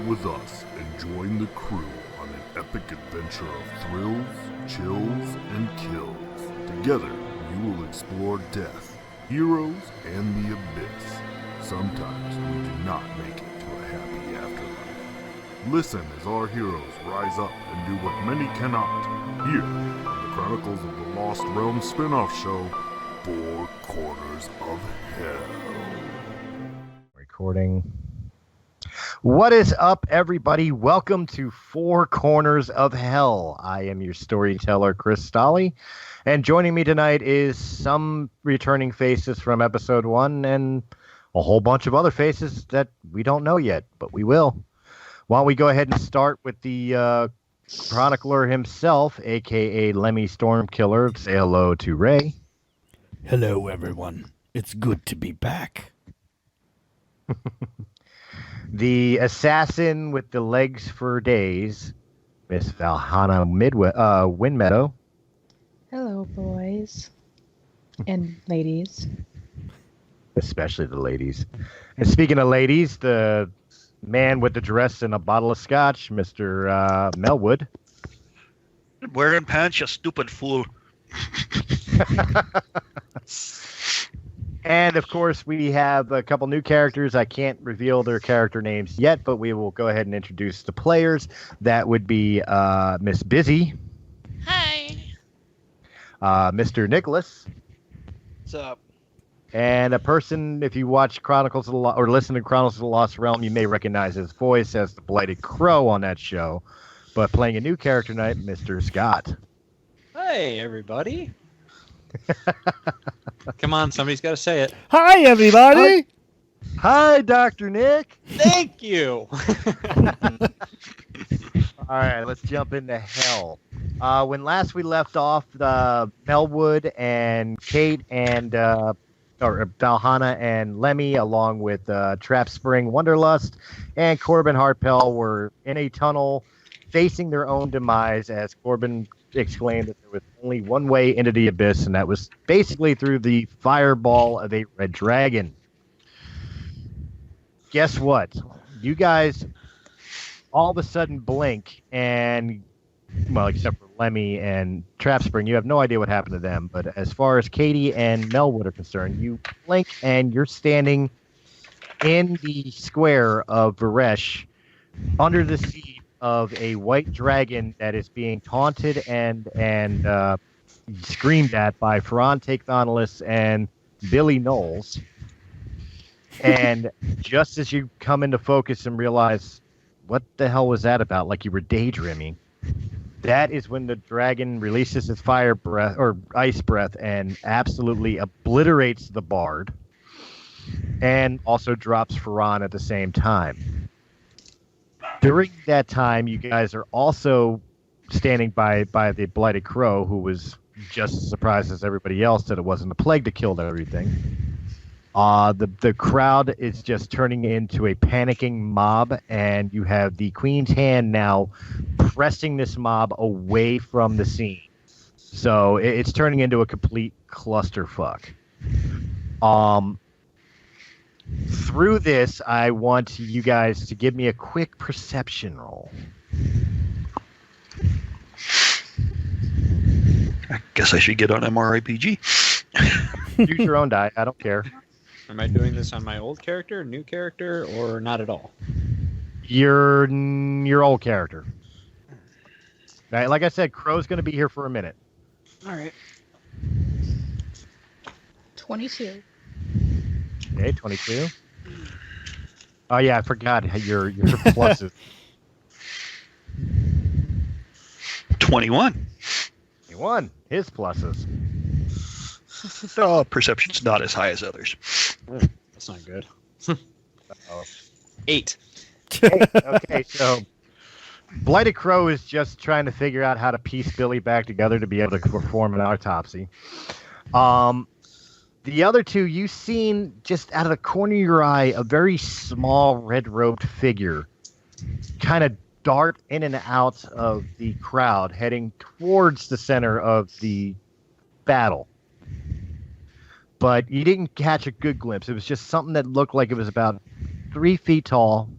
with us and join the crew on an epic adventure of thrills, chills, and kills. Together, you will explore death, heroes, and the abyss. Sometimes we do not make it to a happy afterlife. Listen as our heroes rise up and do what many cannot. Here, on the Chronicles of the Lost Realm spin-off show, Four Corners of Hell. Recording. What is up, everybody? Welcome to Four Corners of Hell. I am your storyteller, Chris Stolle, and joining me tonight is some returning faces from episode 1 and a whole bunch of other faces that we don't know yet, but we will. Why don't we go ahead and start with the Chronicler himself, a.k.a. Lemmy Stormkiller. Say hello to Ray. Hello, everyone. It's good to be back. The assassin with the legs for days, Miss Valhalla Windmeadow. Hello, boys and ladies. Especially the ladies. And speaking of ladies, the man with the dress and a bottle of scotch, Mr. Melwood. Wearing pants, you stupid fool. And, of course, we have a couple new characters. I can't reveal their character names yet, but we will go ahead and introduce the players. That would be Miss Busy. Hi. Mr. Nicholas. What's up? And a person, if you watch Chronicles of the or listen to Chronicles of the Lost Realm, you may recognize his voice as the Blighted Crow on that show. But playing a new character tonight, Mr. Scott. Hey, everybody. Come on, somebody's got to say it. Hi, everybody. Hi, Dr. Nick. Thank you. All right, let's jump into hell. When last we left off, Melwood and Kate and Valhalla and Lemmy, along with Trap Spring Wonderlust and Corbin Hartpell, were in a tunnel facing their own demise as Corbin exclaimed that there was only one way into the abyss, and that was basically through the fireball of a red dragon. Guess what? You guys all of a sudden blink, and, well, except for Lemmy and Trap Spring, you have no idea what happened to them. But as far as Katie and Melwood are concerned, you blink and you're standing in the square of Varesh under the seat of a white dragon that is being taunted and screamed at by Ferran Takeonolis and Billy Knowles. And just as you come into focus and realize, what the hell was that about? Like you were daydreaming. That is when the dragon releases its fire breath or ice breath and absolutely obliterates the bard, and also drops Ferran at the same time. During that time, you guys are also standing by the Blighted Crow, who was just as surprised as everybody else that it wasn't the plague that killed everything. The crowd is just turning into a panicking mob, and you have the Queen's hand now pressing this mob away from the scene. So it's turning into a complete clusterfuck. Through this, I want you guys to give me a quick perception roll. I guess I should get on MRIPG. Use your own die. I don't care. Am I doing this on my old character, new character, or not at all? Your old character. Now, like I said, Crow's going to be here for a minute. All right. 22. Okay, 22. Oh, yeah, I forgot your pluses. 21. 21. His pluses. Oh, perception's not as high as others. That's not good. 8. Okay, so Blighted Crow is just trying to figure out how to piece Billy back together to be able to perform an autopsy. The other two, you've seen just out of the corner of your eye a very small red-robed figure kind of dart in and out of the crowd heading towards the center of the battle. But you didn't catch a good glimpse. It was just something that looked like it was about 3 feet tall,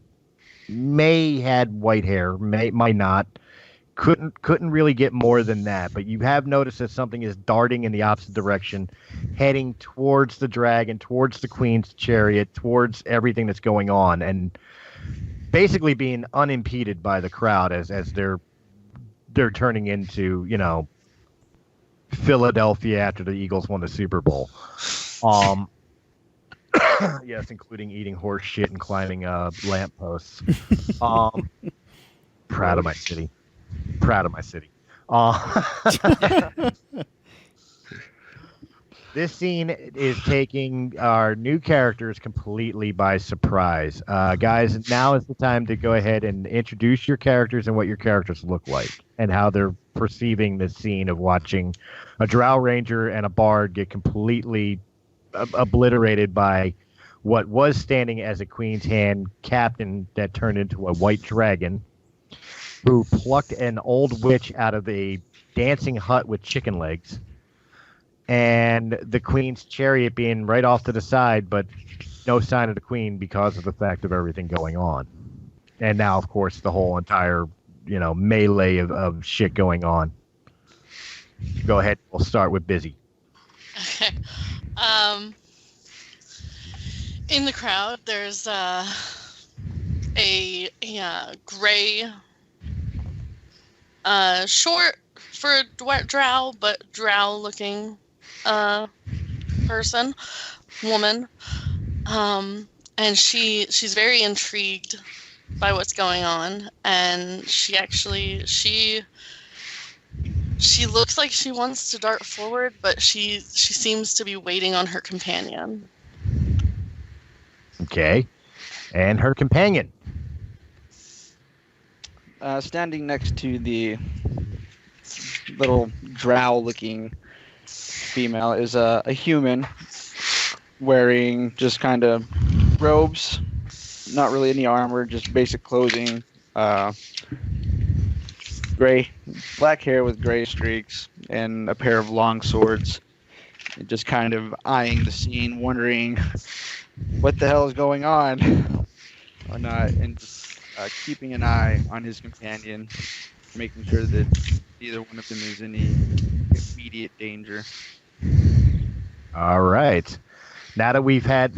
may had white hair, might not. Couldn't really get more than that, but you have noticed that something is darting in the opposite direction, heading towards the dragon, towards the queen's chariot, towards everything that's going on, and basically being unimpeded by the crowd as they're turning into, Philadelphia after the Eagles won the Super Bowl. Yes, including eating horse shit and climbing lampposts. Proud of my city. This scene is taking our new characters completely by surprise. Guys, now is the time to go ahead and introduce your characters and what your characters look like and how they're perceiving this scene of watching a Drow Ranger and a Bard get completely obliterated by what was standing as a Queen's Hand captain that turned into a white dragon, who plucked an old witch out of a dancing hut with chicken legs, and the queen's chariot being right off to the side, but no sign of the queen because of the fact of everything going on. And now, of course, the whole entire, melee of shit going on. Go ahead. We'll start with Busy. Okay. In the crowd, there's a gray, short for a drow, but drow-looking woman, and she's very intrigued by what's going on, and she looks like she wants to dart forward, but she seems to be waiting on her companion. Okay, and her companion. Standing next to the little drow-looking female is a human wearing just kind of robes, not really any armor, just basic clothing, black hair with gray streaks, and a pair of long swords, and just kind of eyeing the scene, wondering what the hell is going on, and just keeping an eye on his companion, making sure that neither one of them is in any immediate danger. All right. Now that we've had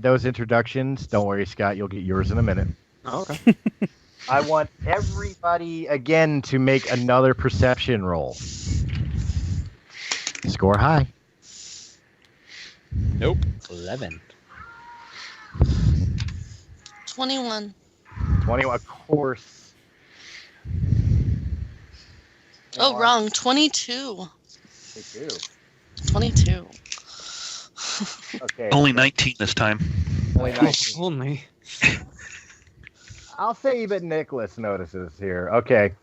those introductions, don't worry, Scott, you'll get yours in a minute. Oh, okay. I want everybody again to make another perception roll. Score high. Nope. 11. 21. 21, of course. Oh, wrong. 22. 22. Okay. Only 19 this time. Only 19. Only. I'll say even Nicholas notices here. Okay.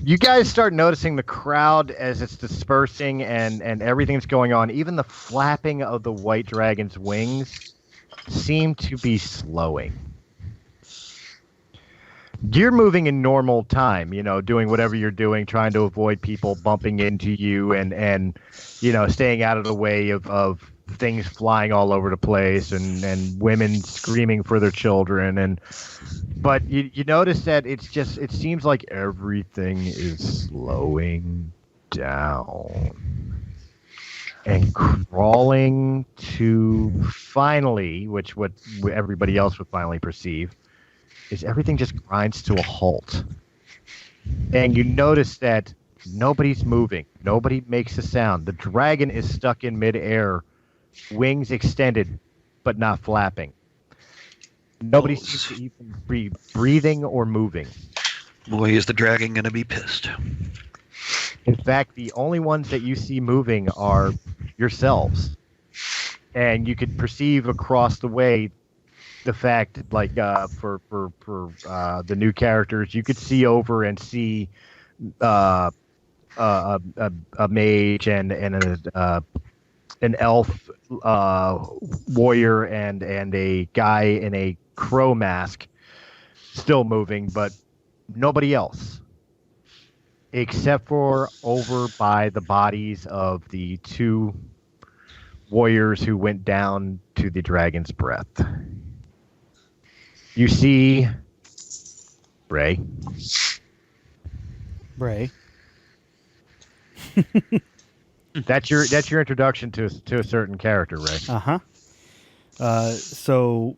You guys start noticing the crowd as it's dispersing and everything's going on. Even the flapping of the white dragon's wings seem to be slowing. You're moving in normal time, doing whatever you're doing, trying to avoid people bumping into you and staying out of the way of things flying all over the place and women screaming for their children. But you notice that it seems like everything is slowing down and crawling to finally, what everybody else would finally perceive, is everything just grinds to a halt. And you notice that nobody's moving. Nobody makes a sound. The dragon is stuck in midair, wings extended, but not flapping. Nobody seems to even be breathing or moving. Boy, is the dragon going to be pissed. In fact, the only ones that you see moving are yourselves. And you could perceive across the way the fact, like for the new characters, you could see over and see a mage and an elf warrior and a guy in a crow mask still moving, but nobody else, except for over by the bodies of the two warriors who went down to the dragon's breath. You see Ray. Ray. That's your introduction to a certain character, Ray. So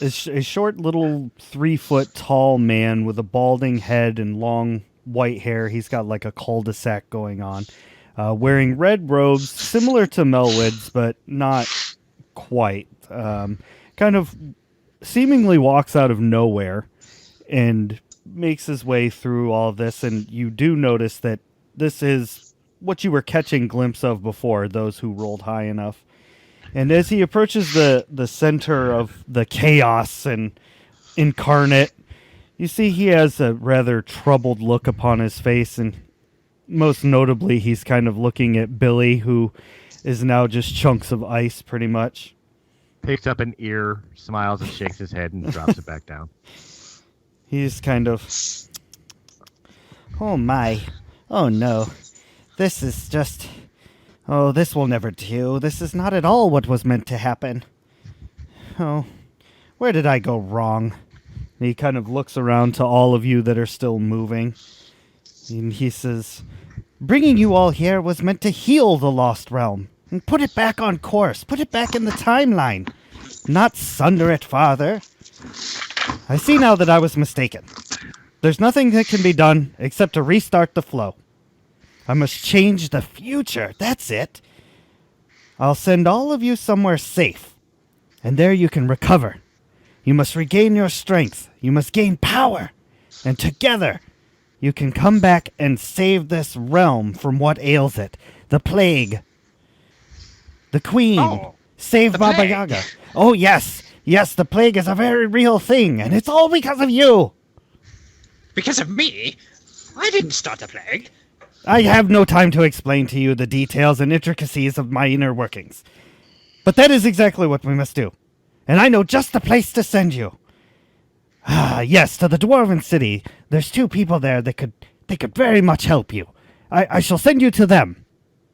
a short little 3-foot tall man with a balding head and long white hair. He's got like a cul-de-sac going on. Wearing red robes, similar to Melwood's, but not quite. Kind of seemingly walks out of nowhere and makes his way through all of this. And you do notice that this is what you were catching a glimpse of before, those who rolled high enough. And as he approaches the center of the chaos and incarnate, you see he has a rather troubled look upon his face, and most notably, he's kind of looking at Billy, who is now just chunks of ice, pretty much. Picks up an ear, smiles and shakes his head and drops it back down. He's kind of... Oh my. Oh no. This is just... Oh, this will never do. This is not at all what was meant to happen. Oh, where did I go wrong? And he kind of looks around to all of you that are still moving. And he says, bringing you all here was meant to heal the Lost Realm. And put it back on course. Put it back in the timeline. Not sunder it farther. I see now that I was mistaken. There's nothing that can be done except to restart the flow. I must change the future. That's it. I'll send all of you somewhere safe. And there you can recover. You must regain your strength. You must gain power. And together, you can come back and save this realm from what ails it. The plague. The queen. Oh, save the Baba plague. Yaga. Oh, yes. Yes, the plague is a very real thing. And it's all because of you. Because of me? I didn't start the plague. I have no time to explain to you the details and intricacies of my inner workings. But that is exactly what we must do. And I know just the place to send you. Ah, yes, to the Dwarven City. There's 2 people there that could very much help you. I shall send you to them.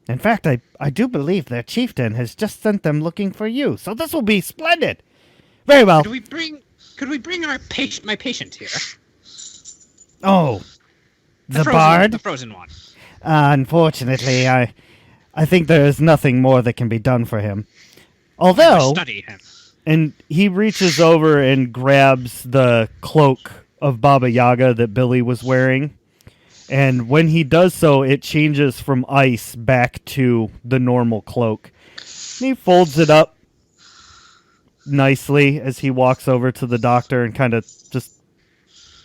In fact, I do believe their chieftain has just sent them looking for you, so this will be splendid. Very well. Could we bring my patient here? Oh, the frozen, bard? The frozen one. Unfortunately, I think there is nothing more that can be done for him. I must Although, study him. and he reaches over and grabs the cloak of Baba Yaga that Billy was wearing. And when he does so, it changes from ice back to the normal cloak. And he folds it up nicely as he walks over to the doctor and kind of just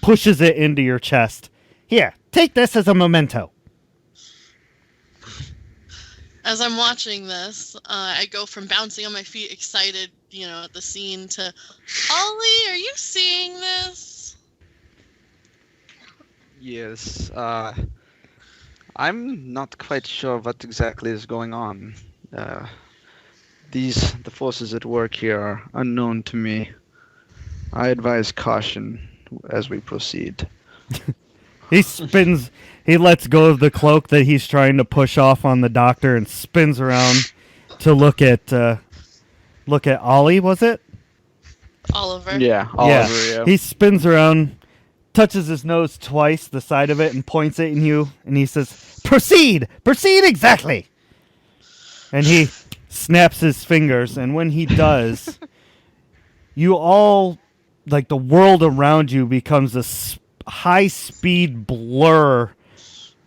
pushes it into your chest. Here, take this as a memento. As I'm watching this, I go from bouncing on my feet, excited, at the scene, to, Ollie, are you seeing this? Yes. I'm not quite sure what exactly is going on. The forces at work here are unknown to me. I advise caution as we proceed. He lets go of the cloak that he's trying to push off on the doctor and spins around to look at Ollie, was it? Oliver. Yeah, Oliver, yeah. He spins around, touches his nose twice, the side of it, and points it at you, and he says, Proceed! Proceed exactly! And he snaps his fingers, and when he does, you all, like the world around you becomes a high-speed blur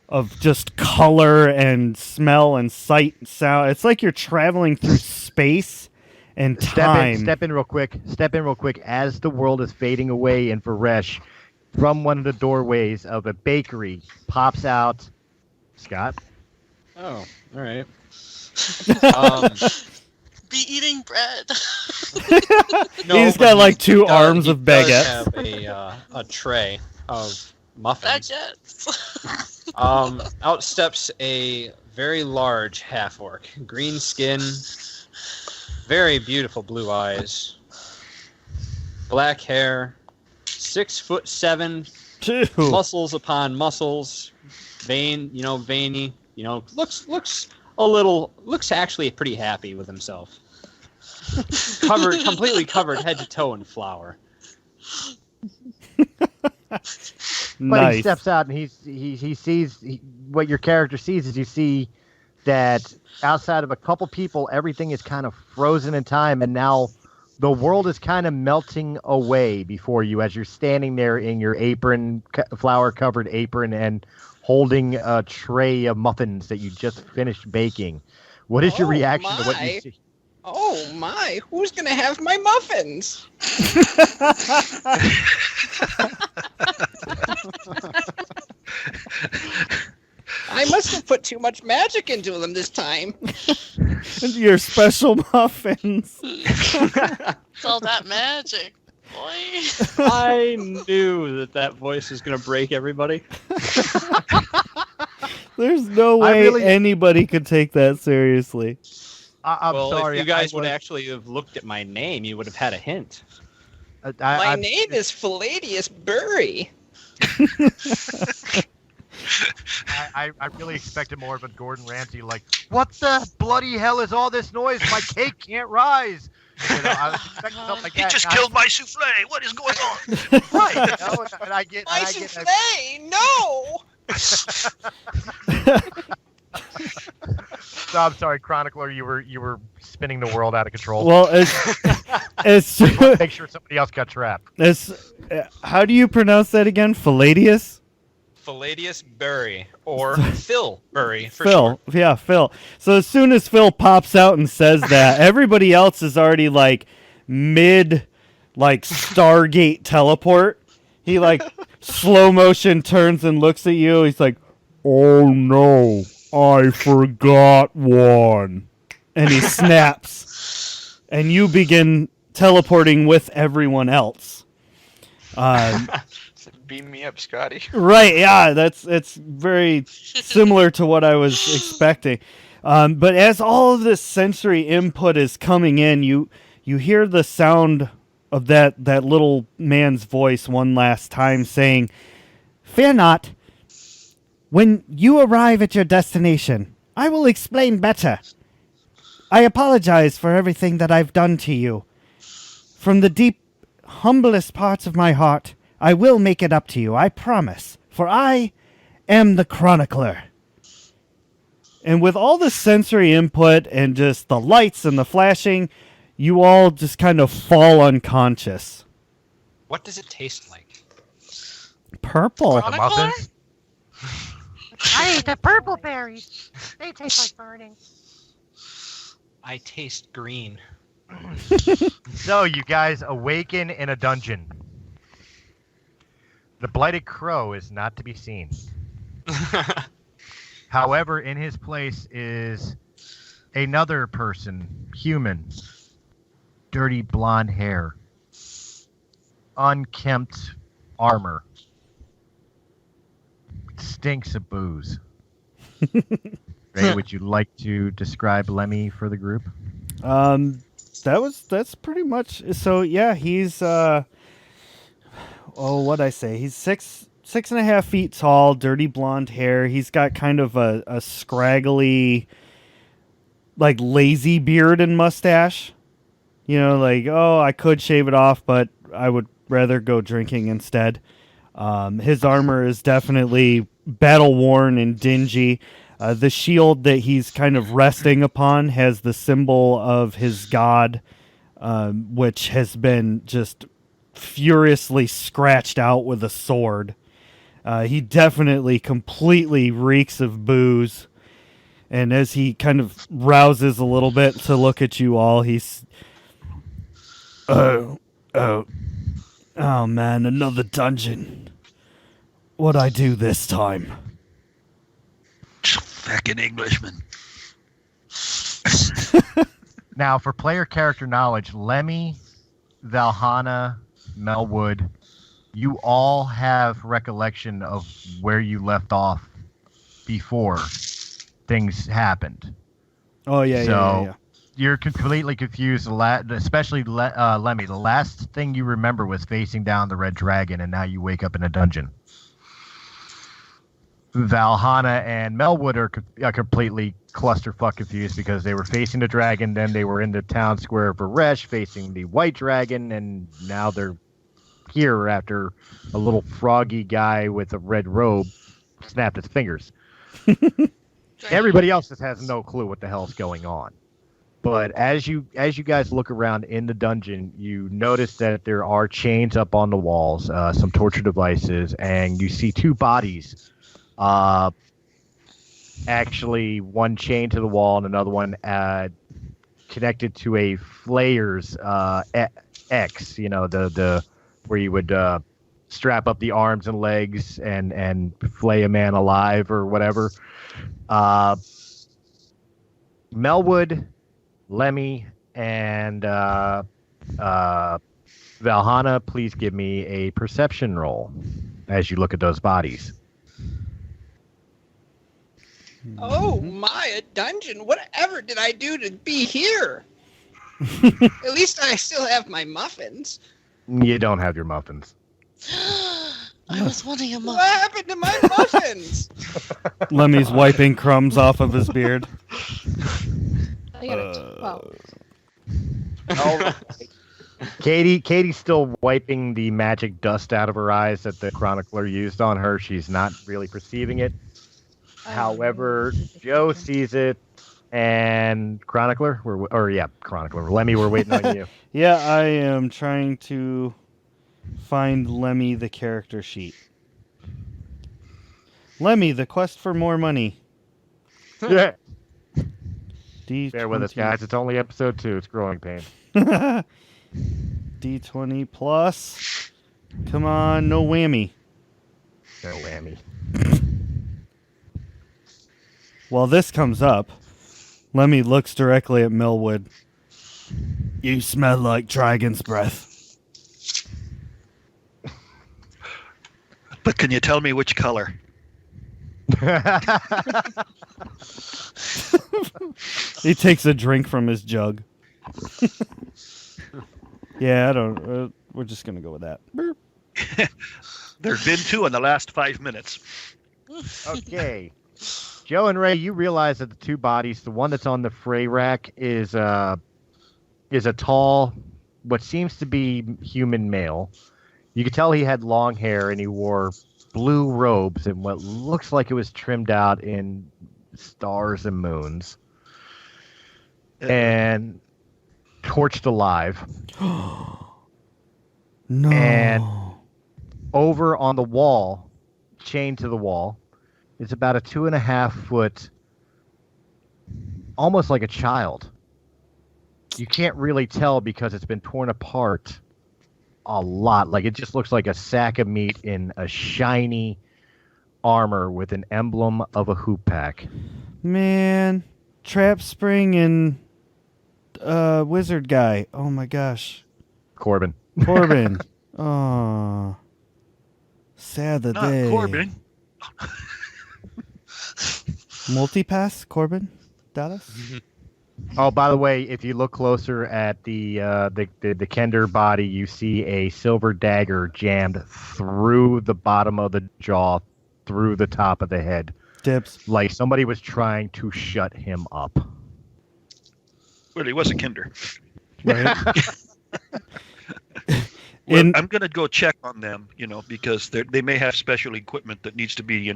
of just color and smell and sight and sound. It's like you're traveling through space and time. Step in real quick as the world is fading away in Varesh. From one of the doorways of a bakery pops out Scott. Oh, all right. Be eating bread. He's got like 2 arms of baguettes. He does have a tray of muffins. Baguettes. Out steps a very large half-orc. Green skin, very beautiful blue eyes, black hair, 6'7", muscles upon muscles, veiny, looks actually pretty happy with himself. Completely covered head to toe in flour. But Nice. he steps out and he sees what your character sees is you see that outside of a couple people, everything is kind of frozen in time, and now the world is kind of melting away before you as you're standing there in your apron, flour-covered apron, and holding a tray of muffins that you just finished baking. What is your reaction to what you see? Oh my, who's going to have my muffins? I must have put too much magic into them this time. Your special muffins. It's all that magic, boy. I knew that voice was going to break everybody. There's no way anybody could take that seriously. I'm sorry. If you guys would actually have looked at my name, you would have had a hint. My name is Philadius Burry. I really expected more of a Gordon Ramsay, like, what the bloody hell is all this noise? My cake can't rise. I was expecting something like He that. just killed my souffle. What is going on? Right. And I get, My souffle, no! So I'm sorry, Chronicler. You were spinning the world out of control. Well, it's make sure somebody else got trapped. How do you pronounce that again? Philadius? Philadius Burry, or Phil Burry for Phil. short. Yeah, Phil. So as soon as Phil pops out and says that, everybody else is already like mid, like Stargate teleport. He like slow motion turns and looks at you. He's like, "Oh no, I forgot one," and he snaps, and you begin teleporting with everyone else. Beam me up, Scotty. Right, yeah, it's very similar to what I was expecting. But as all of this sensory input is coming in, you hear the sound of that little man's voice one last time saying, "Fear not. When you arrive at your destination, I will explain better. I apologize for everything that I've done to you. From the deep, humblest parts of my heart, I will make it up to you, I promise, for I am the Chronicler." And with all the sensory input and just the lights and the flashing, you all just kind of fall unconscious. What does it taste like? Purple. Chronicler? I ate the purple berries. They taste like burning. I taste green. So you guys awaken in a dungeon. The blighted crow is not to be seen. However, in his place is another person, human, dirty blonde hair, unkempt armor, stinks of booze. Ray, would you like to describe Lemmy for the group? That's pretty much. So yeah, he's what'd I say? He's 6.5 feet tall, dirty blonde hair. He's got kind of a scraggly, like, lazy beard and mustache. You know, like, oh, I could shave it off, but I would rather go drinking instead. His armor is definitely battle-worn and dingy. The shield that he's kind of resting upon has the symbol of his god, which has been just furiously scratched out with a sword. He definitely completely reeks of booze. And as he kind of rouses a little bit to look at you all, he's... Oh man, another dungeon. What'd I do this time? Fucking Englishman. Now, for player character knowledge, Lemmy, Valhalla, Melwood, you all have recollection of where you left off before things happened. Oh, yeah. You're completely confused, especially Lemmy. The last thing you remember was facing down the red dragon, and now you wake up in a dungeon. Valhalla and Melwood are completely clusterfuck confused because they were facing the dragon, then they were in the town square of Baresh facing the white dragon, and now they're disappear after a little froggy guy with a red robe snapped his fingers. Everybody else just has no clue what the hell's going on. But as you guys look around in the dungeon, you notice that there are chains up on the walls, some torture devices, and you see two bodies. Actually, one chained to the wall and another one connected to a flayer's X. You know, the where you would strap up the arms and legs and flay a man alive or whatever. Melwood, Lemmy, and Valhalla, please give me a perception roll as you look at those bodies. Oh my, a dungeon. Whatever did I do to be here? At least I still have my muffins. You don't have your muffins. I was wanting a What muffin. happened to my muffins? Lemmy's wiping crumbs off of his beard. I got a 12. Oh, Katie's still wiping the magic dust out of her eyes that the Chronicler used on her. She's not really perceiving it. However, Joe sees it, and Chronicler, Chronicler. Lemmy, we're waiting on you. Yeah, I am trying to find Lemmy the character sheet. Lemmy, the quest for more money. Yeah. D20. Bear with us, guys. It's only episode 2. It's growing pains. D20 plus. Come on, no whammy. No whammy. While this comes up, Lemmy looks directly at Millwood. You smell like dragon's breath. But can you tell me which color? He takes a drink from his jug. Yeah, I don't. We're just gonna go with that. Burp. There have been 2 in the last 5 minutes. Okay. Joe and Ray, you realize that the two bodies, the one that's on the fray rack is a tall, what seems to be human male. You could tell he had long hair and he wore blue robes and what looks like it was trimmed out in stars and moons. And torched alive. No. And over on the wall, chained to the wall, is about a 2.5 foot, almost like a child. You can't really tell because it's been torn apart a lot. Like it just looks like a sack of meat in a shiny armor with an emblem of a hoop pack. Man, Trap Spring and Wizard Guy. Oh my gosh. Corbin. Oh. Sad that Not they... Corbin. Multipass, Corbin? Dallas? Oh, by the way, if you look closer at the Kender body, you see a silver dagger jammed through the bottom of the jaw, through the top of the head. Dips. Like somebody was trying to shut him up. Well, he was a kinder. Right? Well, I'm going to go check on them, because they may have special equipment that needs to be,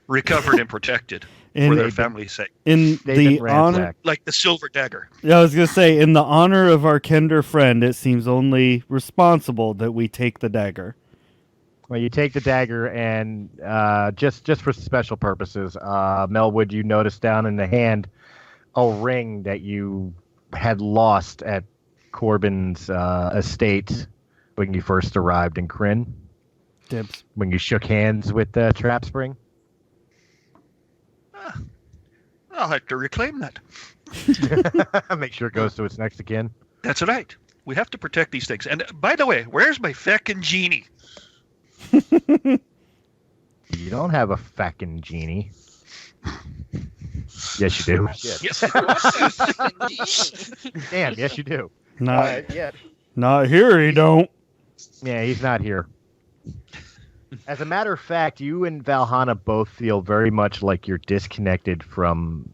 recovered and protected for their family's sake. In the honor, Like the silver dagger. yeah, I was gonna say, in the honor of our Kender friend, it seems only responsible that we take the dagger. Well, you take the dagger, and just for special purposes, Melwood, you notice down in the hand a ring that you had lost at Corbin's estate when you first arrived in Kryn. Dibs. When you shook hands with Trap Spring. I'll have to reclaim that. Make sure it goes to its next of kin. That's right. We have to protect these things. And by the way, where's my feckin' genie? You don't have a feckin' genie. Yes, you do. Yes. Damn, yes, you do. Not here, he don't. Yeah, he's not here. As a matter of fact, you and Valhalla both feel very much like you're disconnected from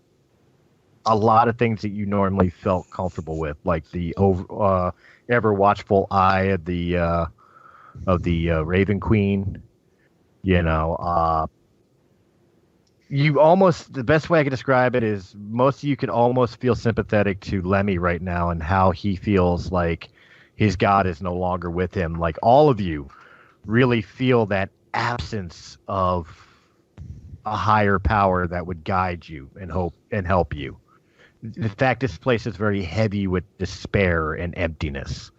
a lot of things that you normally felt comfortable with, like the ever watchful eye of the Raven Queen. You know, you almost, the best way I could describe it is most of you could almost feel sympathetic to Lemmy right now and how he feels like his god is no longer with him. Like all of you really feel that absence of a higher power that would guide you and help you. In fact, this place is very heavy with despair and emptiness.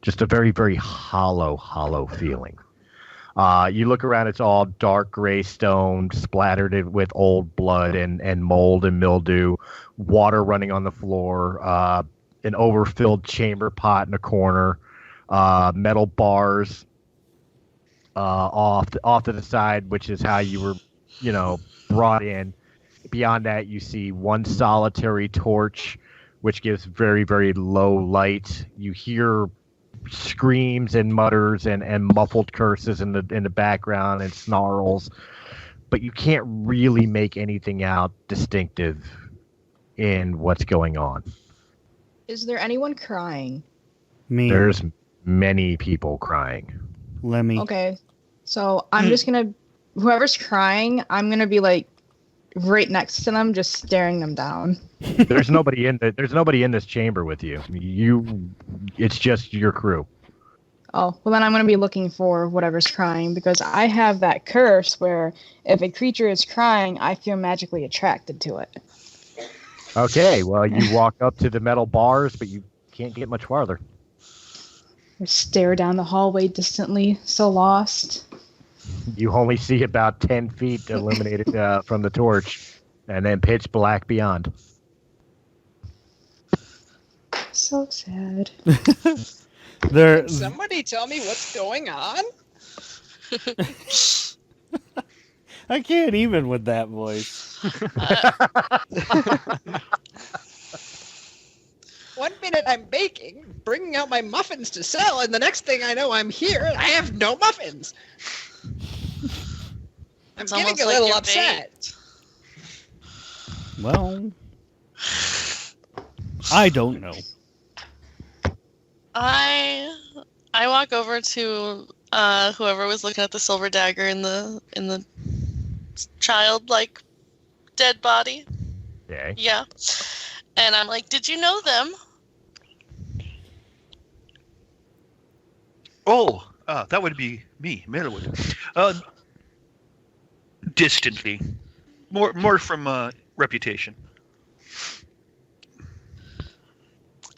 Just a very, very hollow feeling. You look around, it's all dark gray stone, splattered with old blood and mold and mildew, water running on the floor, an overfilled chamber pot in a corner, metal bars off to the side, which is how you were, brought in. Beyond that, you see one solitary torch, which gives very, very low light. You hear screams and mutters and muffled curses in the background and snarls, but you can't really make anything out distinctive in what's going on. Is there anyone crying? Me. There's many people crying. Lemmy. Okay, so I'm just gonna, whoever's crying, I'm gonna be like right next to them, just staring them down. There's nobody in this chamber with you. It's just your crew. Oh, well then I'm going to be looking for whatever's crying, because I have that curse where if a creature is crying, I feel magically attracted to it. Okay, well you walk up to the metal bars, but you can't get much farther. I stare down the hallway distantly, so lost. You only see about 10 feet illuminated from the torch, and then pitch black beyond. So sad. Can somebody tell me what's going on? I can't even with that voice. One minute I'm baking, bringing out my muffins to sell, and the next thing I know I'm here and I have no muffins. I'm It's getting almost a like little you're upset. Well, I don't know. I walk over to whoever was looking at the silver dagger in the child-like dead body. Okay. Yeah. And I'm like, did you know them? Oh, that would be me, Millwood. Distantly. More from reputation.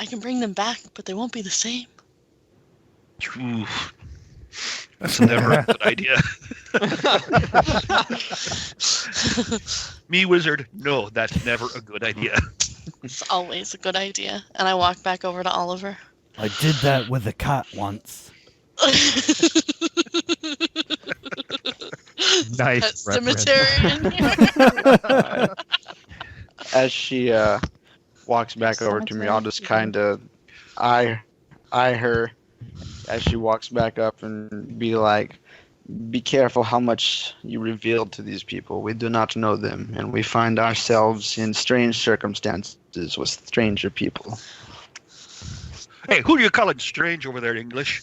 I can bring them back, but they won't be the same. Oof. That's never a good idea. Me, wizard, no, that's never a good idea. It's always a good idea. And I walk back over to Oliver. I did that with a cat once. Nice Pet reference. cemetery in here. As she walks back over to me, I'll just kind of eye her as she walks back up and be like, be careful how much you reveal to these people. We do not know them, and we find ourselves in strange circumstances with stranger people. Hey, who do you call it strange over there in English?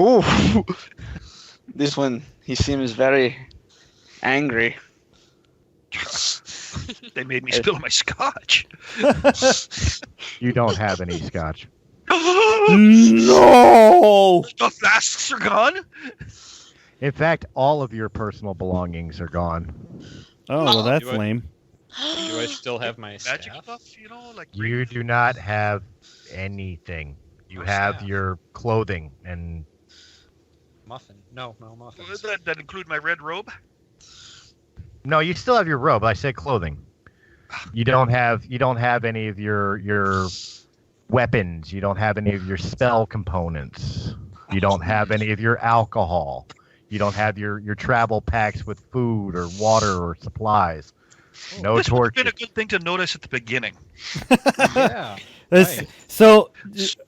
Ooh. This one, he seems very angry. They made me spill my scotch. You don't have any scotch. No! The flasks are gone? In fact, all of your personal belongings are gone. Oh, well, that's Do I- lame. Do I still have my Magic staff? stuff, like You do not have anything. You No have staff. your clothing and Muffin? No muffins. that include my red robe? no, you still have your robe. I said clothing. You don't have any of your weapons. You don't have any of your spell components. You don't have any of your alcohol. You don't have your travel packs with food or water or supplies. No This would have torches. been a good thing to notice at the beginning. Yeah. This- Right. So,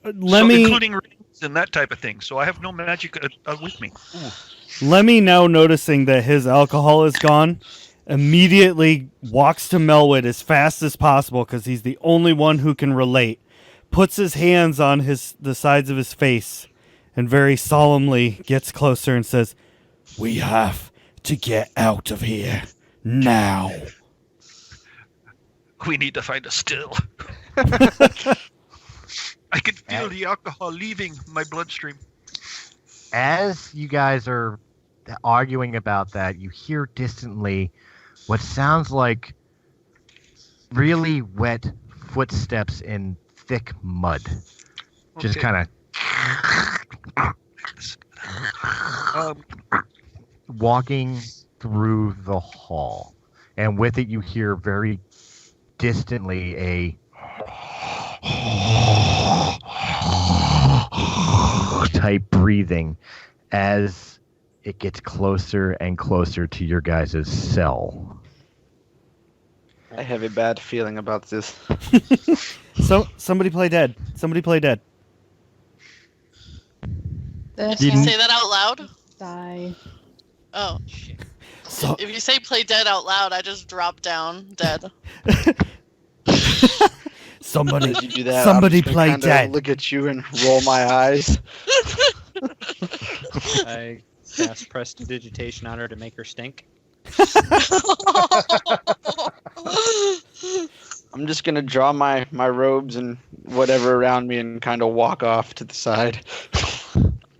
let So, me including rings and that type of thing. So I have no magic with me. Ooh. Lemmy, now noticing that his alcohol is gone, immediately walks to Melwood as fast as possible because he's the only one who can relate. puts his hands on the sides of his face and very solemnly gets closer and says, "We have to get out of here now." We need to find a still. I can feel the alcohol leaving my bloodstream. As you guys are arguing about that, you hear distantly what sounds like really wet footsteps in thick mud. Just kind of walking through the hall. And with it, you hear very distantly a type breathing as it gets closer and closer to your guys' cell. I have a bad feeling about this. Somebody play dead. Somebody play dead. Did you say that out loud? Die. Oh. So, If you say play dead out loud, I just drop down dead. somebody, Did you do that? somebody I'm just play gonna kinda dead. Look at you and roll my eyes. I cast prestidigitation on her to make her stink. I'm just gonna draw my robes and whatever around me and kind of walk off to the side.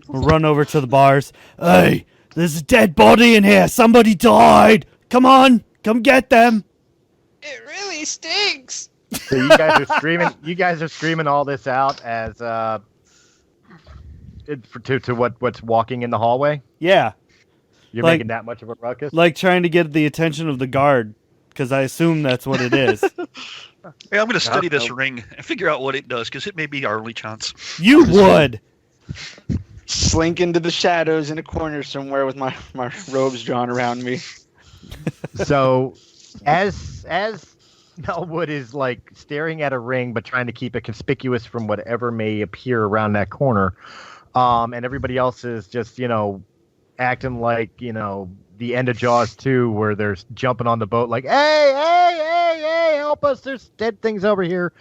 We'll run over to the bars. Hey, there's a dead body in here. Somebody died. Come on, come get them. It really stinks. So you guys are screaming. You guys are screaming all this out as to what's walking in the hallway. Yeah, You're Like- making that much of a ruckus. like trying to get the attention of the guard, because I assume that's what it is. Hey, I'm going to study this ring and figure out what it does, because it may be our only chance. You would. Slink into the shadows in a corner somewhere with my robes drawn around me. So, as Melwood is like staring at a ring, but trying to keep it conspicuous from whatever may appear around that corner, and everybody else is just acting like the end of Jaws 2, where they're jumping on the boat like, hey, help us! There's dead things over here.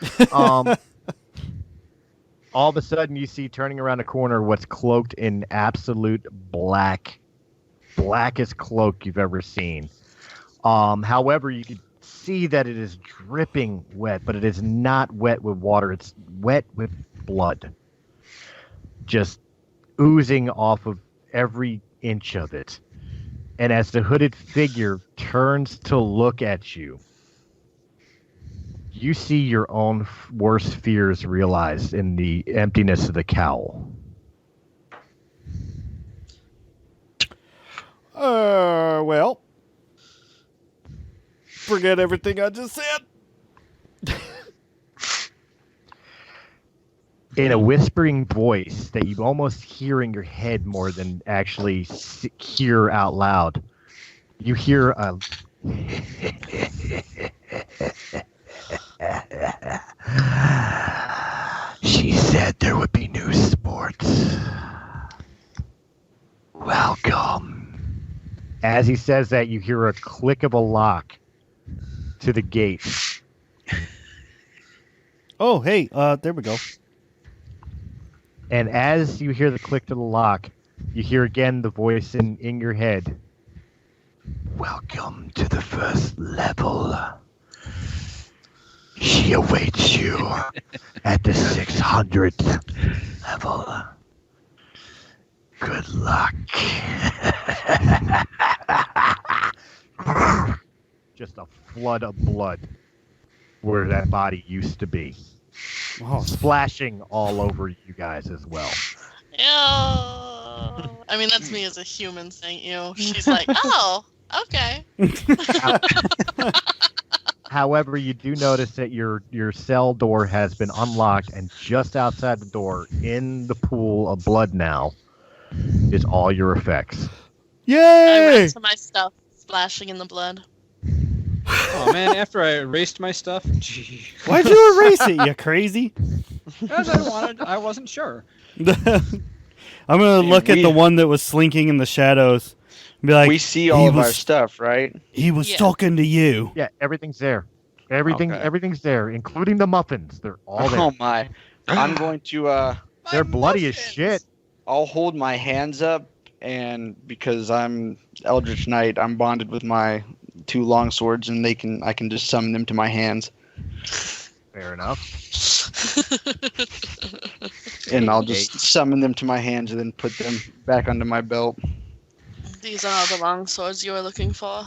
All of a sudden, you see turning around a corner what's cloaked in absolute blackest cloak you've ever seen. However, you can see that it is dripping wet, but it is not wet with water. It's wet with blood, just oozing off of every inch of it. And as the hooded figure turns to look at you, you see your own worst fears realized in the emptiness of the cowl. Well, forget everything I just said. In a whispering voice that you almost hear in your head more than actually hear out loud, you hear a She said there would be new sports. Welcome. As he says that, you hear a click of a lock to the gate. Oh, hey, there we go. And as you hear the click to the lock, you hear again the voice in your head. Welcome to the first level. She awaits you at the 600th level. Good luck. Just a flood of blood where that body used to be. Oh, Splashing all over you guys as well. Ew. I mean, that's me as a human saying ew. She's like, oh, okay. However, you do notice that your cell door has been unlocked, and just outside the door, in the pool of blood now, is all your effects. I Yay! ran to my stuff, splashing in the blood. Oh man, after I erased my stuff, gee. Why'd you erase it, you crazy? Because I wasn't sure. I'm gonna look at the one that was slinking in the shadows and be like, We see all of our stuff, right? he was Yeah. talking to you. Yeah, everything's there. Everything's there, including the muffins. They're all there. Oh my. I'm going to. They're bloody as shit. I'll hold my hands up, and because I'm Eldritch Knight, I'm bonded with my 2 long swords, and I can just summon them to my hands. Fair enough. And I'll just summon them to my hands and then put them back onto my belt. These are the long swords you are looking for.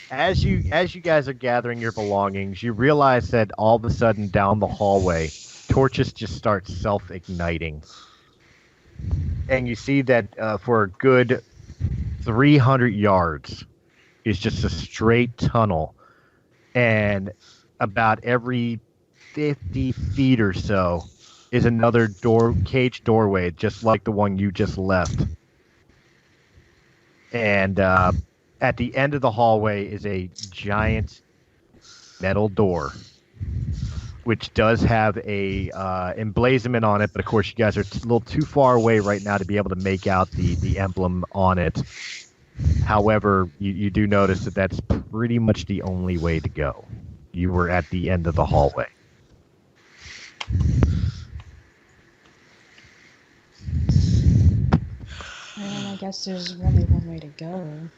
As you guys are gathering your belongings, you realize that all of a sudden down the hallway, torches just start self-igniting. And you see that for a good 300 yards is just a straight tunnel. And about every 50 feet or so is another cage doorway, just like the one you just left. And at the end of the hallway is a giant metal door, which does have a emblazonment on it, but of course you guys are a little too far away right now to be able to make out the emblem on it. However, you do notice that that's pretty much the only way to go. You were at the end of the hallway. I guess there's only one way to go.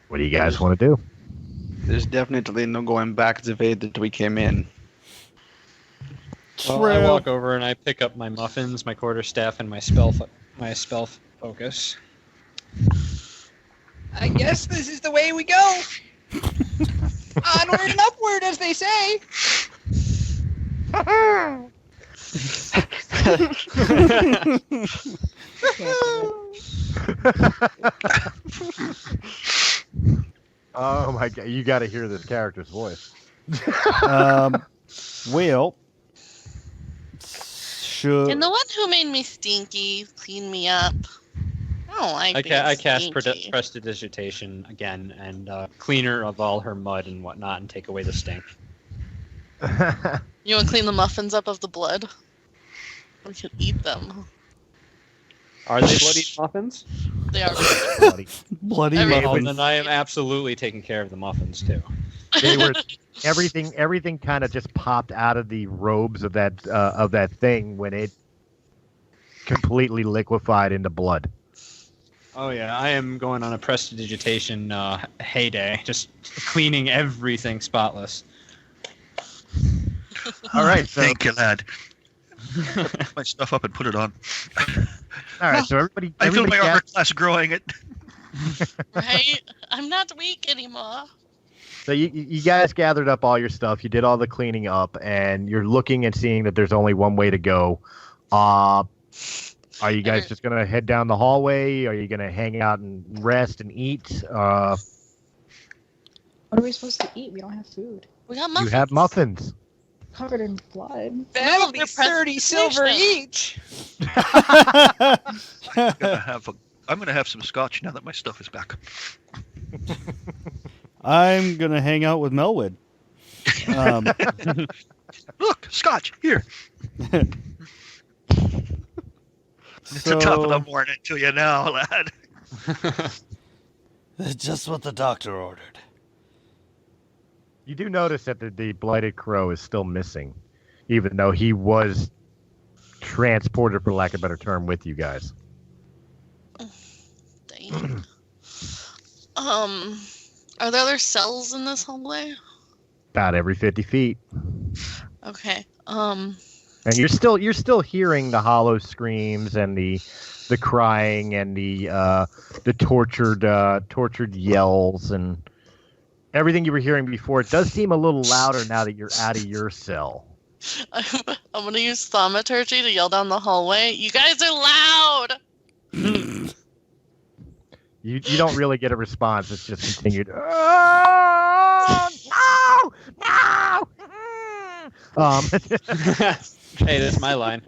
What do you guys want to do? There's definitely no going back the way that we came in. Well, I walk over and I pick up my muffins, my quarterstaff, and my spell focus. I guess this is the way we go. Onward and upward, as they say. Oh my god, you got to hear this character's voice. Will. Should... And the one who made me stinky clean me up. I don't like I cast stinky. Prestidigitation again and cleaner of all her mud and whatnot and take away the stink. You want to clean the muffins up of the blood? We should eat them. Are they bloody muffins? They are bloody. Bloody Everything. Well, muffins. then I am absolutely taking care of the muffins too. They were everything kind of just popped out of the robes of that thing when it completely liquefied into blood. Oh yeah, I am going on a prestidigitation heyday, just cleaning everything spotless. All right, so Thank you, lad. Put my stuff up and put it on. all right, so everybody I feel my got- armor class growing. It. right. I'm not weak anymore. So you guys gathered up all your stuff. You did all the cleaning up, and you're looking and seeing that there's only one way to go. Are you guys just gonna head down the hallway? Are you gonna hang out and rest and eat? What are we supposed to eat? We don't have food. We got You muffins. have muffins. Covered in blood. That'll No, be they're 30 silver presentation. each. I'm gonna have some scotch now that my stuff is back. I'm gonna hang out with Melwood. Look, scotch here. It's the top of the morning to you now, lad. Just what the doctor ordered. You do notice that the blighted crow is still missing, even though he was transported, for lack of a better term, with you guys. Dang. Are there other cells in this hallway? About every 50 feet. Okay. And you're still hearing the hollow screams and the crying and the tortured yells and everything you were hearing before. It does seem a little louder now that you're out of your cell. I'm gonna use thaumaturgy to yell down the hallway. You guys are loud. You don't really get a response. It's just continued. Oh, no! Hey, that's my line.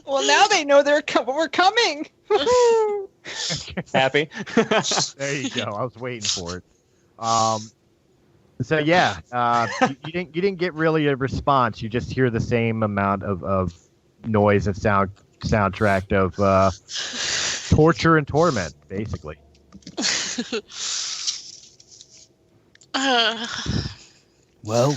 Well, now they know we're coming. Happy? There you go. I was waiting for it. So yeah, you didn't get really a response. You just hear the same amount of noise and soundtrack of torture and torment, basically. Well,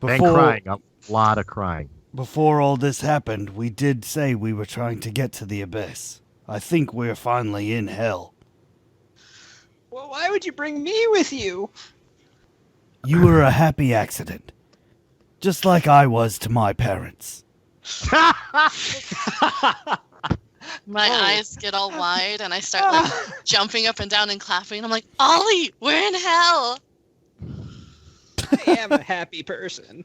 And crying, a lot of crying. before all this happened, we did say we were trying to get to the abyss. I think we're finally in hell. Well, why would you bring me with you? You were a happy accident. Just like I was to my parents. My eyes get all wide and I start like jumping up and down and clapping. I'm like, Ollie, we're in hell. I am a happy person.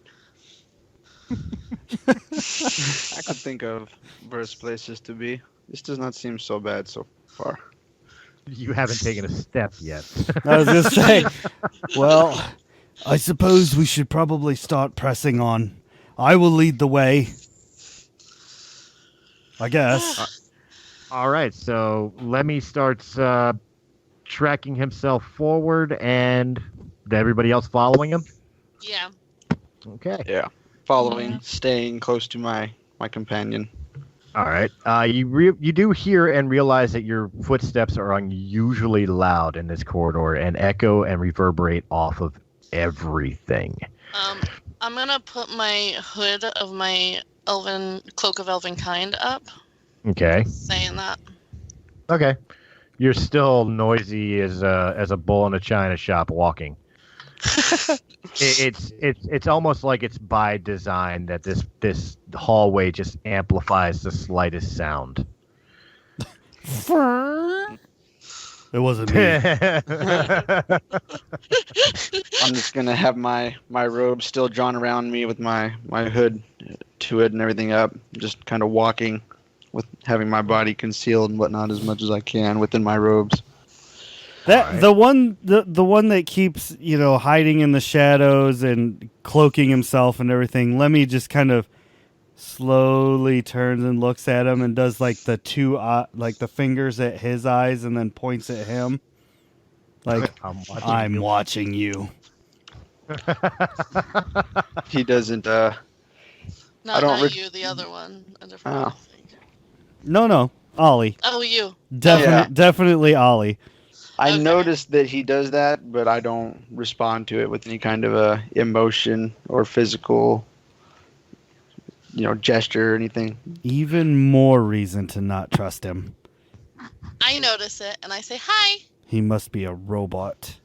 I could think of worse places to be. This does not seem so bad so far. You haven't taken a step yet. I was going to say, well, I suppose we should probably start pressing on. I will lead the way. I guess. All right, so Lemmy starts tracking himself forward, and everybody else following him? Yeah. Okay. Yeah. Following, staying close to my companion. All right. You do hear and realize that your footsteps are unusually loud in this corridor and echo and reverberate off of everything. I'm gonna put my hood of my cloak of elven kind up. Okay. Saying that. Okay. You're still noisy as a bull in a china shop walking. It's almost like it's by design that this hallway just amplifies the slightest sound. It wasn't me. I'm just gonna have my robe still drawn around me with my hood to it and everything up. Just kind of walking with having my body concealed and whatnot as much as I can within my robes. That right. the one that keeps, hiding in the shadows and cloaking himself and everything. Lemmy just kind of slowly turns and looks at him and does like the two like the fingers at his eyes and then points at him. Like I'm watching you. He doesn't Not you, the other one. A different one, I think. No, Ollie. Oh, you. Definitely Ollie. I noticed that he does that, but I don't respond to it with any kind of emotion or physical, gesture or anything. Even more reason to not trust him. I notice it, and I say, hi. He must be a robot.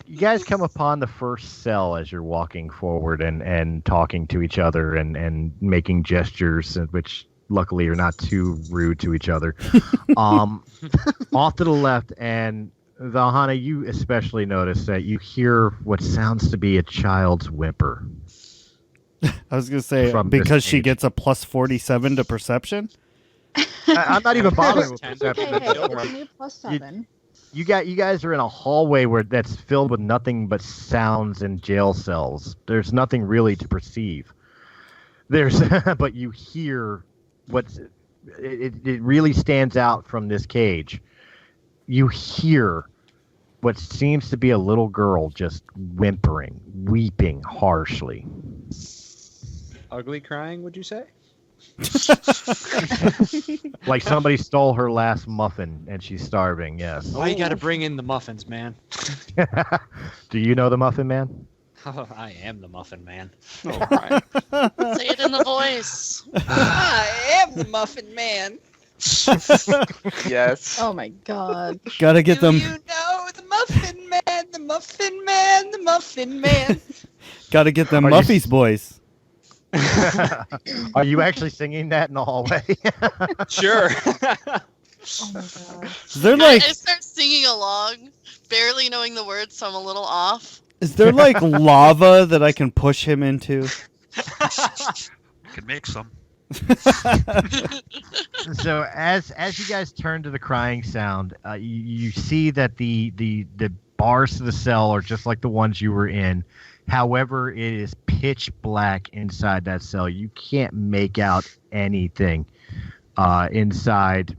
You guys come upon the first cell as you're walking forward and talking to each other and making gestures, which luckily are not too rude to each other. Off to the left, and Valhana, you especially notice that you hear what sounds to be a child's whimper. I was going to say, because she gets a plus 47 to perception? I'm not even bothering with perception. Hey, plus 7. You guys are in a hallway that's filled with nothing but sounds and jail cells. There's nothing really to perceive. But you hear it really stands out from this cage. You hear what seems to be a little girl just whimpering, weeping harshly. Ugly crying, would you say? Like somebody stole her last muffin and she's starving, yes. Why you gotta bring in the muffins, man? Do you know the Muffin Man? Oh, I am the Muffin Man. All right. Say it in the voice. I am the Muffin Man. Yes. Oh my god. Gotta get them. You know the Muffin Man, the Muffin Man, the Muffin Man. Gotta get them Are you- Muffies boys. Are you actually singing that in the hallway? Sure. Oh my god. They're like, I start singing along, barely knowing the words, so I'm a little off. is there like lava that I can push him into? Could make some. So as you guys turn to the crying sound, you see that the bars to the cell are just like the ones you were in. However, it is pitch black inside that cell. You can't make out anything inside,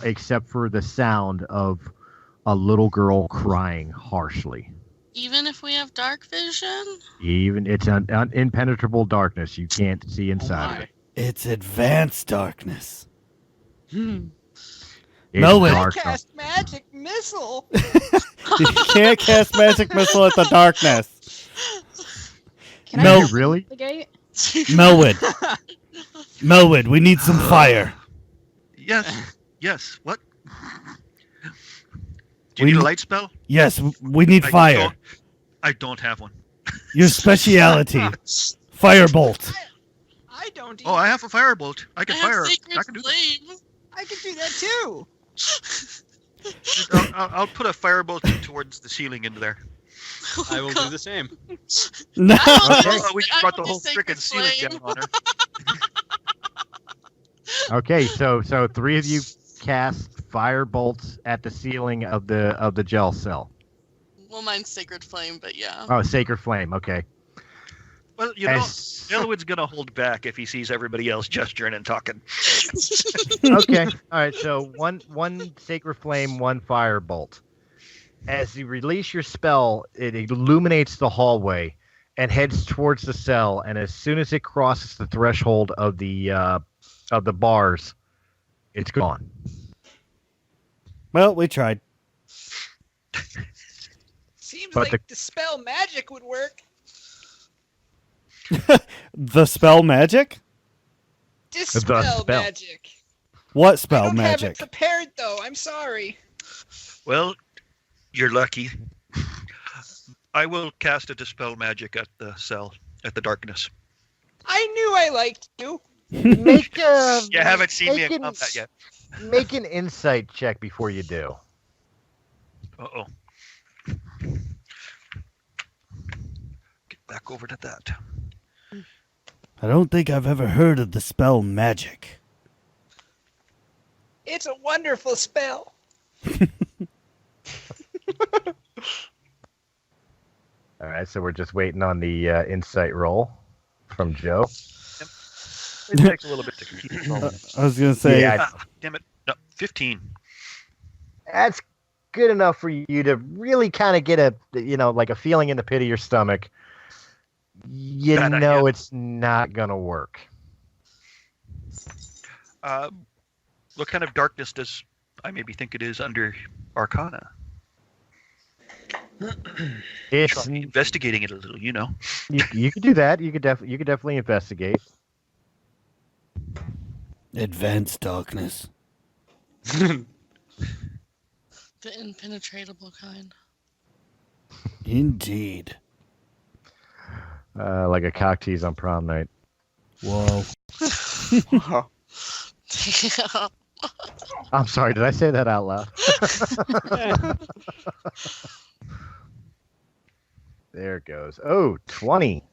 except for the sound of a little girl crying harshly. Even if we have dark vision? Even it's an impenetrable darkness. You can't see inside of it. It's advanced darkness. No, it- I cast magic missile. You can't cast magic missile at the darkness. Can No. I open Really? the gate? Melwood. Melwood, we need some fire. Yes. What? Do you We need a n- light spell? Yes, we need fire. I don't have one. Your speciality. Firebolt. I don't. Oh, I have a firebolt. I can I fire. have sacred I can do that. flame. I can do that too. I'll put a firebolt towards the ceiling into there. I will do the same. No. Oh, we I brought the will whole do sacred frickin' ceiling flame. down on her. Okay, so three of you cast fire bolts at the ceiling of the gel cell. Well, mine's sacred flame, but yeah. Oh, sacred flame. Okay. Well, you know, As- Elwood's gonna hold back if he sees everybody else gesturing and talking. Okay. All right. So one sacred flame, one fire bolt. As you release your spell, it illuminates the hallway and heads towards the cell. And as soon as it crosses the threshold of the bars, it's gone. Well, we tried. Seems But like the spell magic would work. The spell magic? Dispel spell. magic. What I spell don't have magic? it prepared though. I'm sorry. Well, you're lucky. I will cast a dispel magic at the cell, at the darkness. I knew I liked you. Make You haven't seen me make in an- combat yet. Make an insight check before you do. Uh-oh. Get back over to that. I don't think I've ever heard of the spell magic. It's a wonderful spell. All right. So we're just waiting on the insight roll from Joe. It takes a little bit to keep it going. I was going to say, Yeah. Ah, damn it. No, 15. That's good enough for you to really kind of get a like a feeling in the pit of your stomach. You Bad know idea. it's not gonna work. What kind of darkness does I maybe think it is under Arcana? It's Try investigating it a little, you know. you could do that. You could definitely investigate. advanced darkness. The impenetrable kind. Indeed. Like a cock tease on prom night. Whoa. I'm sorry, did I say that out loud? There it goes. Oh, 20.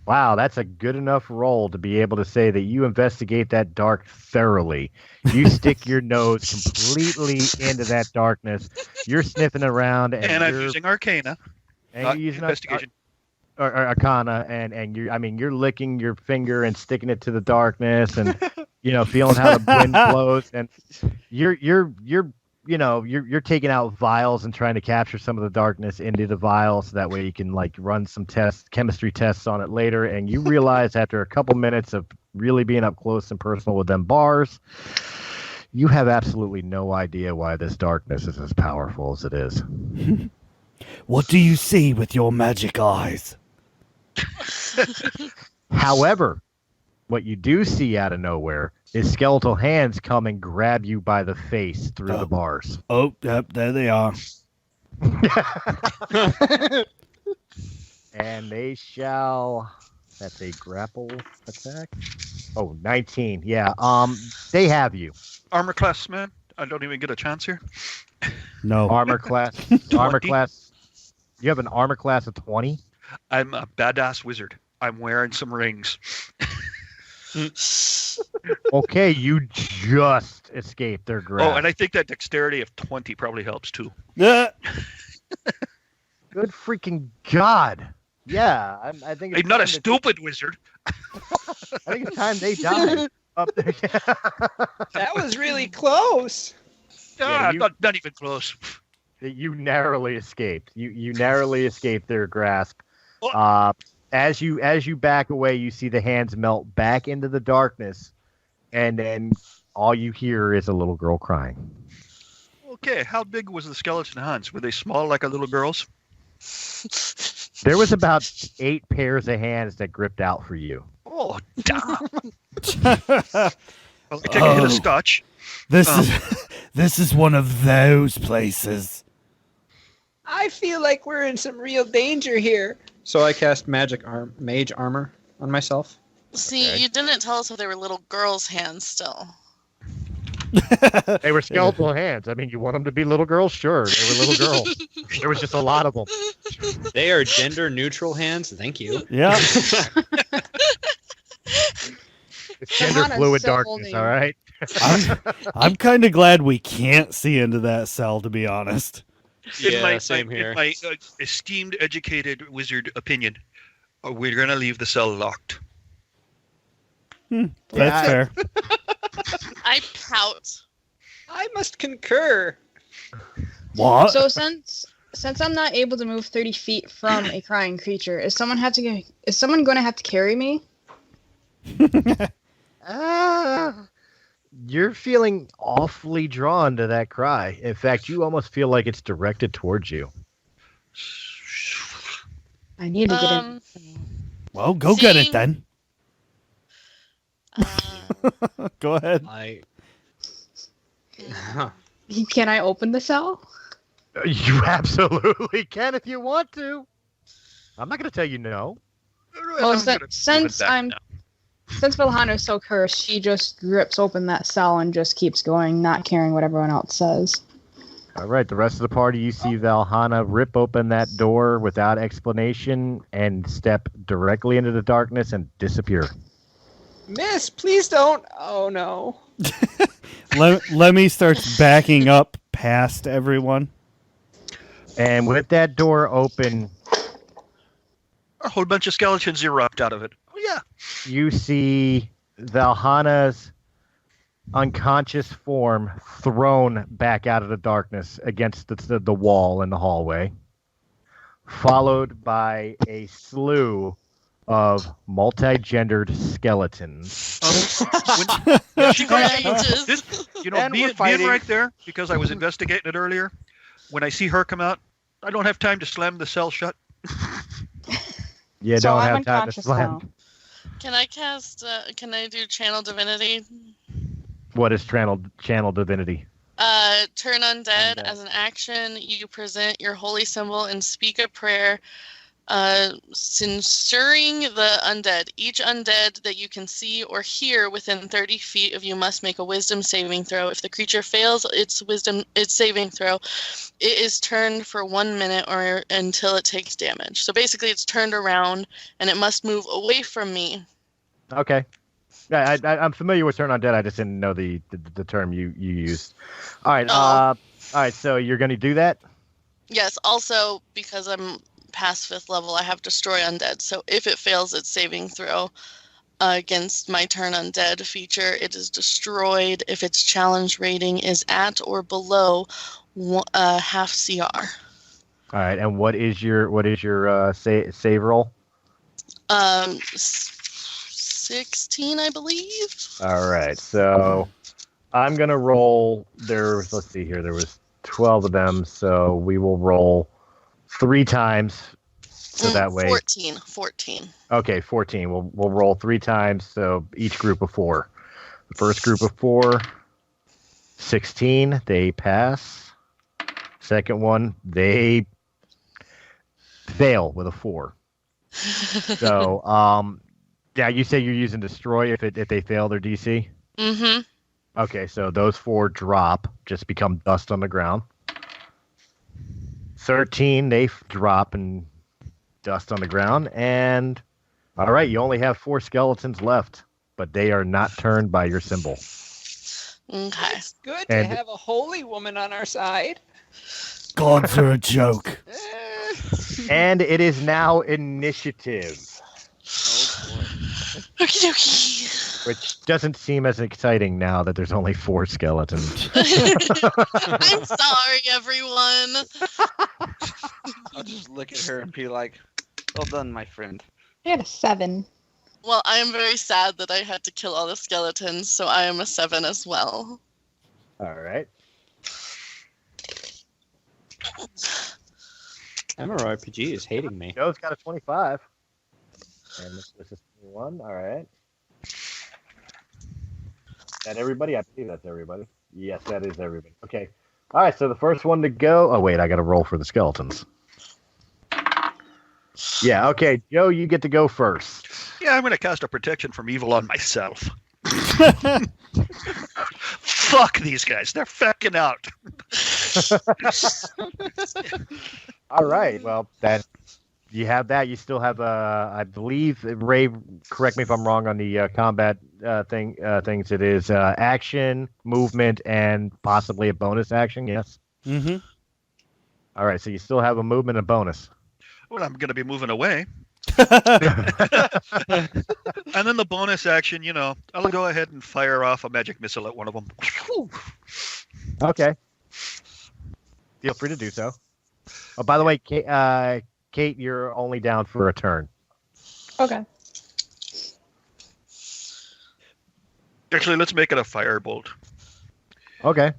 Wow, that's a good enough roll to be able to say that you investigate that dark thoroughly. You stick your nose completely into that darkness. You're sniffing around, And I'm using Arcana, and not you're using investigation. or Arcana, and you're licking your finger and sticking it to the darkness, and feeling how the wind blows, and you're taking out vials and trying to capture some of the darkness into the vials, so that way you can run some chemistry tests on it later, and you realize after a couple minutes of really being up close and personal with them bars, you have absolutely no idea why this darkness is as powerful as it is. What do you see with your magic eyes? However, what you do see out of nowhere is skeletal hands come and grab you by the face through the bars. Oh, yep, there they are. And they shall... That's a grapple attack. Oh, 19. Yeah. They have you. Armor class, man. I don't even get a chance here. No. Armor class. Armor class. You have an armor class of 20? I'm a badass wizard. I'm wearing some rings. Okay, you just escaped their grasp. Oh, and I think that dexterity of 20 probably helps too. Yeah. Good freaking God. Yeah, I think it's I'm not a time that- stupid wizard. I think it's time they die. Up there. That was really close. Ah, you- not even close. You narrowly escaped. You narrowly escaped their grasp. Oh. As you back away, you see the hands melt back into the darkness, and then all you hear is a little girl crying. Okay, how big was the skeleton hands? Were they small like a little girl's? There was about 8 pairs of hands that gripped out for you. Oh, damn. Well, I take a hit of scotch. This is one of those places. I feel like we're in some real danger here. So I cast mage armor on myself. See, you didn't tell us if they were little girls' hands still. They were skeletal hands. I mean, you want them to be little girls? Sure, they were little girls. There was just a lot of them. They are gender neutral hands. Thank you. Yeah. It's gender Hana's fluid so darkness, old. all right? I'm kind of glad we can't see into that cell, to be honest. Same here. In my esteemed, educated wizard opinion, we're going to leave the cell locked. That's fair. I pout. I must concur. What? So since I'm not able to move 30 feet from a crying creature, is someone going to have to carry me? You're feeling awfully drawn to that cry. In fact, you almost feel like it's directed towards you. I need to get in. Well, go get it Seeing- then. Go ahead. Can I open the cell? You absolutely can if you want to. I'm not going to tell you no. Well, I'm gonna since move it back now. Since Valhana is so cursed, she just rips open that cell and just keeps going, not caring what everyone else says. All right, the rest of the party, you see Valhana rip open that door without explanation and step directly into the darkness and disappear. Miss, please don't. Oh, no. Lemmy starts backing up past everyone. And with that door open, A whole bunch of skeletons erupt out of it. Oh, yeah. you see Valhana's unconscious form thrown back out of the darkness against the wall in the hallway, followed by a slew of multi-gendered skeletons. She goes, Outrageous. this, And being we're fighting. right there, because I was investigating it earlier, when I see her come out, I don't have time to slam the cell shut. You So don't I'm have time to unconscious slam. now. Can I cast? Can I do channel divinity? What is channel divinity? Turn undead. As an action, you present your holy symbol and speak a prayer, censuring the undead. Each undead that you can see or hear within 30 feet of you must make a wisdom saving throw. If the creature fails its saving throw, it is turned for 1 minute or until it takes damage. So basically, it's turned around and it must move away from me. Okay. Yeah, I'm familiar with turn undead. I just didn't know the term you used. All right. Oh. All right. So you're going to do that? Yes. Also, because I'm past 5th level, I have destroy undead. So if it fails its saving throw against my turn undead feature, it is destroyed if its challenge rating is at or below half CR. All right. And what is your save roll? 16, I believe. All right. So I'm going to roll. Let's see here. There was 12 of them. So we will roll 3 times. So that way. 14. Okay, 14. We'll roll 3 times. So each group of 4. The first group of 4, 16. They pass. Second one, they fail with a 4. So, yeah, you say you're using destroy if they fail their DC? Mm-hmm. Okay, so those 4 drop, just become dust on the ground. 13, they drop and dust on the ground. And, all right, you only have 4 skeletons left, but they are not turned by your symbol. Okay. It's good And- to have a holy woman on our side. Gods are a joke. And it is now initiative, Okie dokie. which doesn't seem as exciting now that there's only 4 skeletons. I'm sorry, everyone. I'll just look at her and be like, well done, my friend. I got a 7. Well, I am very sad that I had to kill all the skeletons, so I am a 7 as well. All right. MMORPG is hating me. Joe's got a 25. And this is 21. All right. Is that everybody? I believe that's everybody. Yes, that is everybody. Okay. All right, so the first one to go. Oh, wait, I got to roll for the skeletons. Yeah, okay. Joe, you get to go first. Yeah, I'm going to cast a protection from evil on myself. Fuck these guys. They're fucking out. All right. Well, that you have that. You still have, I believe, Ray, correct me if I'm wrong on the combat things. It is action, movement, and possibly a bonus action, yes? Mm-hmm. All right, so you still have a movement and bonus. Well, I'm going to be moving away. And then the bonus action, I'll go ahead and fire off a magic missile at one of them. Okay. Feel free to do so. Oh, by the way, Kate, you're only down for a turn. Okay. Actually, let's make it a firebolt. Okay.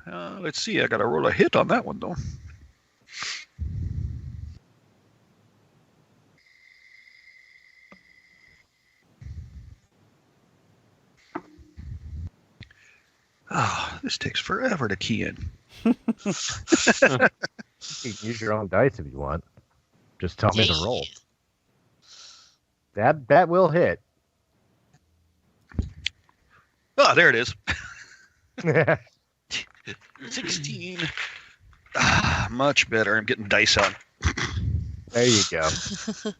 Let's see. I got to roll a hit on that one, though. Oh, this takes forever to key in. You can use your own dice if you want. Just tell me the roll. That will hit. Oh, there it is. 16. Much better. I'm getting dice on. There you go.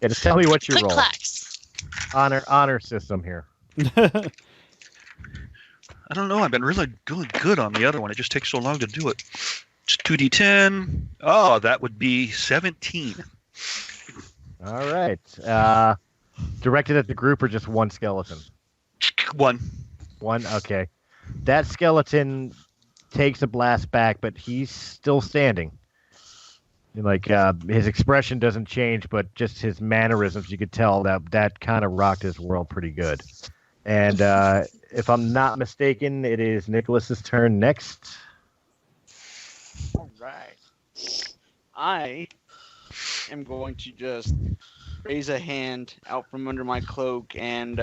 Yeah, just tell me what you roll. Clacks. Honor system here. I don't know. I've been really good on the other one. It just takes so long to do it. It's 2d10. Oh, that would be 17. All right. Directed at the group or just one skeleton? One. One? Okay. That skeleton takes a blast back, but he's still standing. Like, his expression doesn't change, but just his mannerisms, you could tell that kind of rocked his world pretty good. And if I'm not mistaken, it is Nicholas's turn next. All right. I am going to just raise a hand out from under my cloak and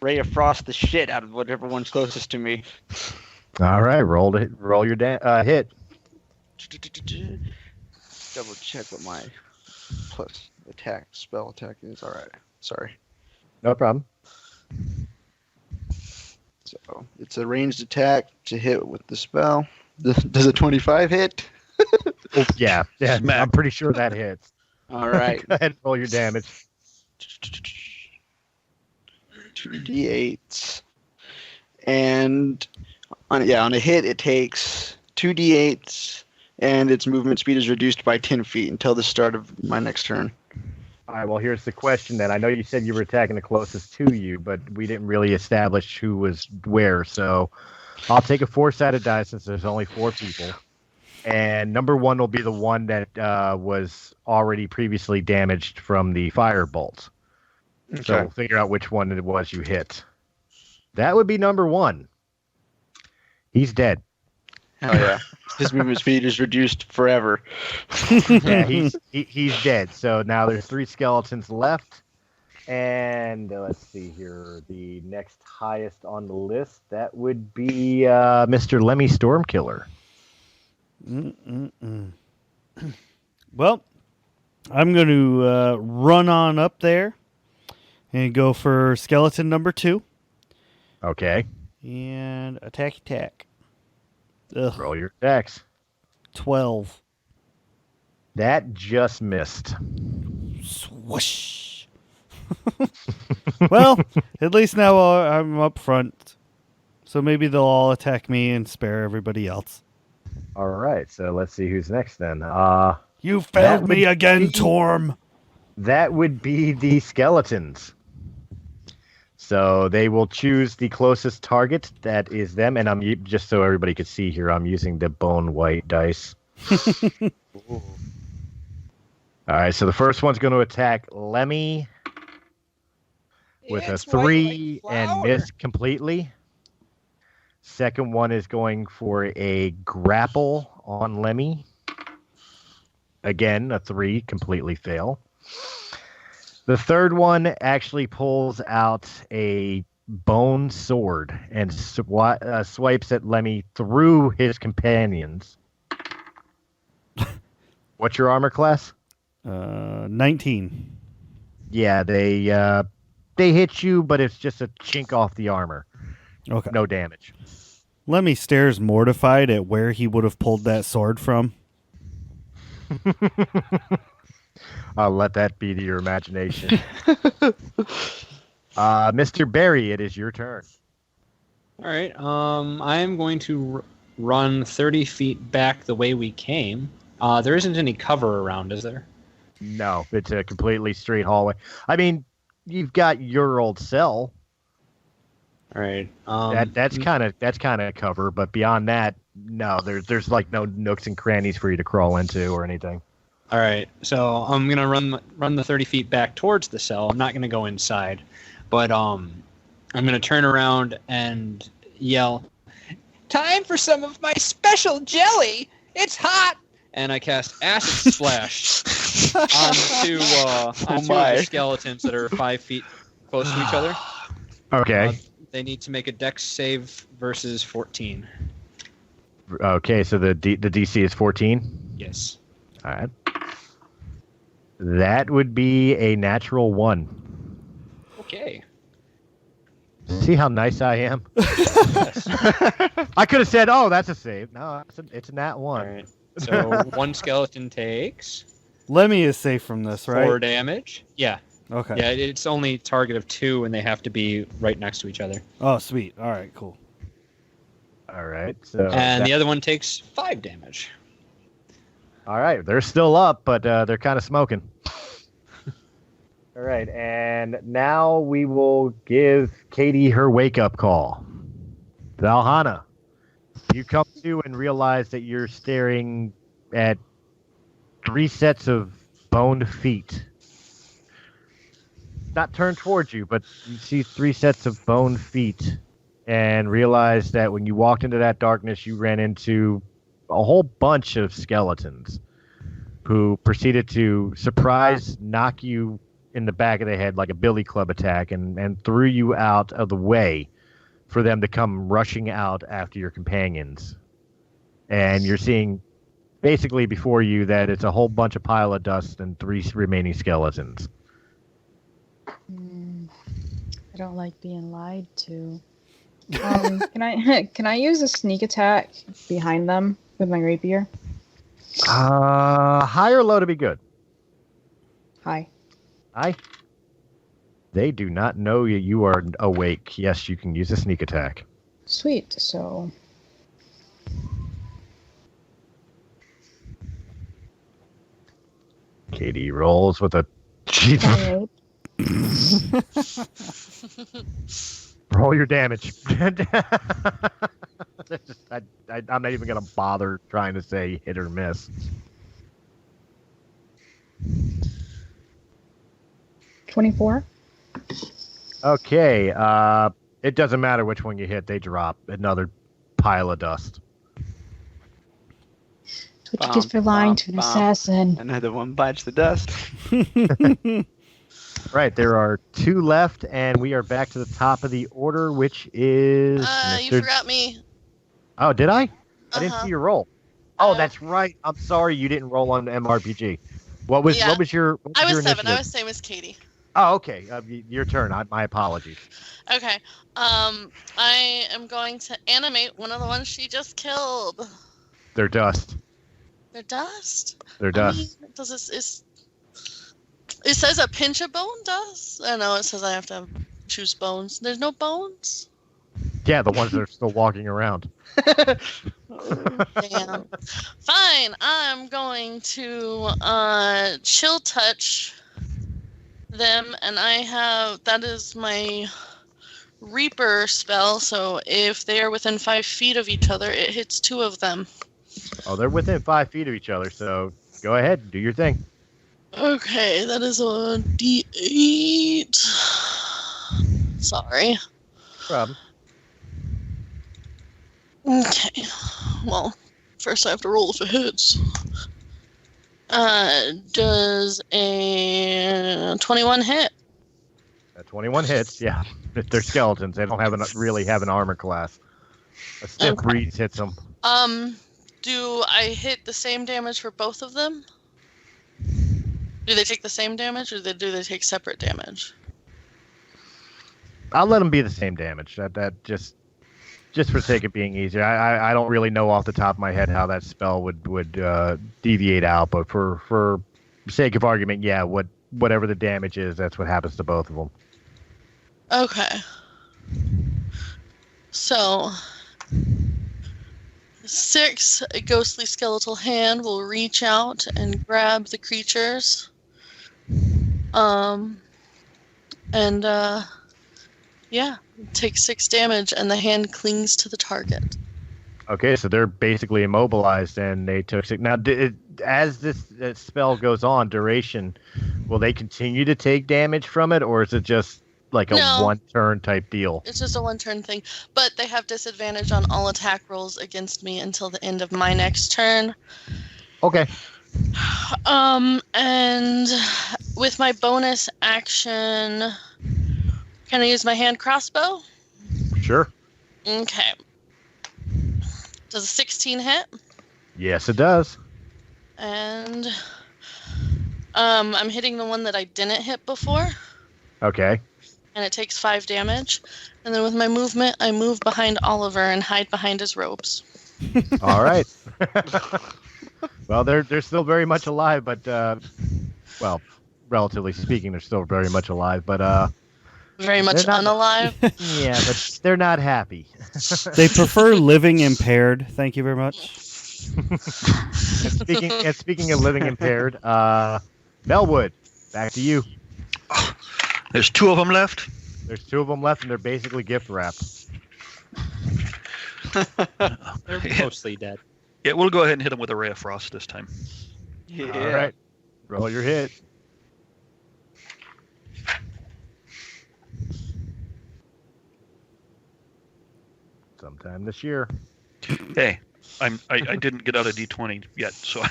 ray of frost the shit out of whatever one's closest to me. All right, roll your hit. Double check what my plus spell attack is. All right. Sorry. No problem. So it's a ranged attack to hit with the spell. Does a 25 hit? Oh, yeah, I'm pretty sure that hits. All right. Go ahead and roll your damage. 2d8s. And on a hit, it takes 2d8s, and its movement speed is reduced by 10 feet until the start of my next turn. All right, well, here's the question then. I know you said you were attacking the closest to you, but we didn't really establish who was where, so I'll take a 4-sided die since there's only 4 people. And number 1 will be the one that was already previously damaged from the fire bolt. Okay. So we'll figure out which one it was you hit. That would be number 1. He's dead. Hell yeah. His movement speed is reduced forever. Yeah, he's dead. So now there's 3 skeletons left. And let's see here. The next highest on the list, that would be Mr. Lemmy Stormkiller. Well, I'm going to run on up there and go for skeleton number 2. Okay. And attack. Ugh. Roll your attacks. 12. That just missed. Swoosh. Well, at least now I'm up front. So maybe they'll all attack me and spare everybody else. All right, so let's see who's next then. You failed me again, Torm. That would be the skeletons. So they will choose the closest target. That is them. And I'm just so everybody could see here, I'm using the bone white dice. All right, so the first one's going to attack Lemmy. with a it's white 3 like and flour. miss completely. Second one is going for a grapple on Lemmy. Again, a 3, completely fail. The third one actually pulls out a bone sword and swipes at Lemmy through his companions. What's your armor class? 19. Yeah, they hit you, but it's just a chink off the armor. Okay. No damage. Lemmy stares mortified at where he would have pulled that sword from. I'll let that be to your imagination. Mr. Barry, it is your turn. All right. I am going to run 30 feet back the way we came. There isn't any cover around, is there? No, it's a completely straight hallway. I mean, you've got your old cell. All right. That's kind of cover, but beyond that, no. There's like no nooks and crannies for you to crawl into or anything. All right. So I'm gonna run the 30 feet back towards the cell. I'm not gonna go inside, but I'm gonna turn around and yell, Time for some of my special jelly. It's hot. and I cast Acid Splash onto the skeletons that are 5 feet close to each other. Okay. They need to make a Dex save versus 14. Okay, so the DC is 14? Yes. All right. That would be a natural 1. Okay. See how nice I am? I could have said, "Oh, that's a save." No, it's a nat 1. All right. So one skeleton takes Lemmy is safe from this, right? 4 damage. Yeah. Okay. Yeah, it's only target of 2, and they have to be right next to each other. Oh, sweet. All right, cool. All right. So And the other one takes 5 damage. All right, they're still up, but they're kind of smoking. All right, and now we will give Katie her wake-up call. Valhana, you come to and realize that you're staring at 3 sets of boned feet. Not turned towards you, but you see 3 sets of boned feet and realize that when you walked into that darkness, you ran into a whole bunch of skeletons who proceeded to surprise knock you in the back of the head like a billy club attack and threw you out of the way for them to come rushing out after your companions. And you're seeing basically before you that it's a whole bunch of pile of dust and 3 remaining skeletons. I don't like being lied to. Can I use a sneak attack behind them with my rapier? High or low to be good? Hi. Hi. They do not know you are awake. Yes, you can use a sneak attack. Sweet. So. Katie rolls with a. Roll your damage. I'm not even going to bother trying to say hit or miss. 24. Okay. It doesn't matter which one you hit. They drop. Another pile of dust. That's what you get for lying to an assassin. Another one bites the dust. Right, there are 2 left, and we are back to the top of the order, which is... You forgot me. Oh, did I? I didn't Uh-huh. see your roll. Oh, that's right. I'm sorry you didn't roll on MRPG. What was your I was your 7. initiative? I was same as Katie. Oh, okay. Your turn. My apologies. Okay. I am going to animate one of the ones she just killed. They're dust. They're dust. They're dust. I mean, it says a pinch of bone dust. I know it says I have to choose bones. There's no bones. Yeah, the ones that are still walking around. Damn. Fine. I'm going to chill touch them, and that is my Reaper spell. So if they are within 5 feet of each other, it hits 2 of them. Oh, they're within 5 feet of each other, so go ahead, do your thing. Okay, that is a D8. Sorry. Problem. Okay. Well, first I have to roll if it hits. Does a 21 hit? A 21 hits, yeah. If they're skeletons, they don't really have an armor class. A stiff breeze hits them. Do I hit the same damage for both of them? Do they take the same damage, or do they take separate damage? I'll let them be the same damage. That just for sake of being easier. I don't really know off the top of my head how that spell would deviate out, but for sake of argument, yeah, whatever the damage is, that's what happens to both of them. Okay. So, 6, a ghostly skeletal hand will reach out and grab the creatures. Yeah, take 6 damage, and the hand clings to the target. Okay, so they're basically immobilized, and they took 6. Now, as this spell goes on, duration, will they continue to take damage from it, or is it just like a one-turn type deal? It's just a one-turn thing, but they have disadvantage on all attack rolls against me until the end of my next turn. Okay. And with my bonus action, can I use my hand crossbow? Sure. Okay. Does a 16 hit? Yes, it does. And I'm hitting the one that I didn't hit before. Okay. And it takes 5 damage. And then with my movement, I move behind Oliver and hide behind his robes. All right. Well, they're still very much alive, but well, relatively speaking, they're still very much alive, but very much unalive. Yeah, but they're not happy. They prefer living impaired. Thank you very much. and speaking of living impaired, Melwood, back to you. There's 2 of them left. There's 2 of them left, and they're basically gift wrapped. They're mostly dead. Yeah, we'll go ahead and hit them with a ray of frost this time. Yeah. All right, roll your hit. Sometime this year. Hey, I didn't get out a D20 yet, so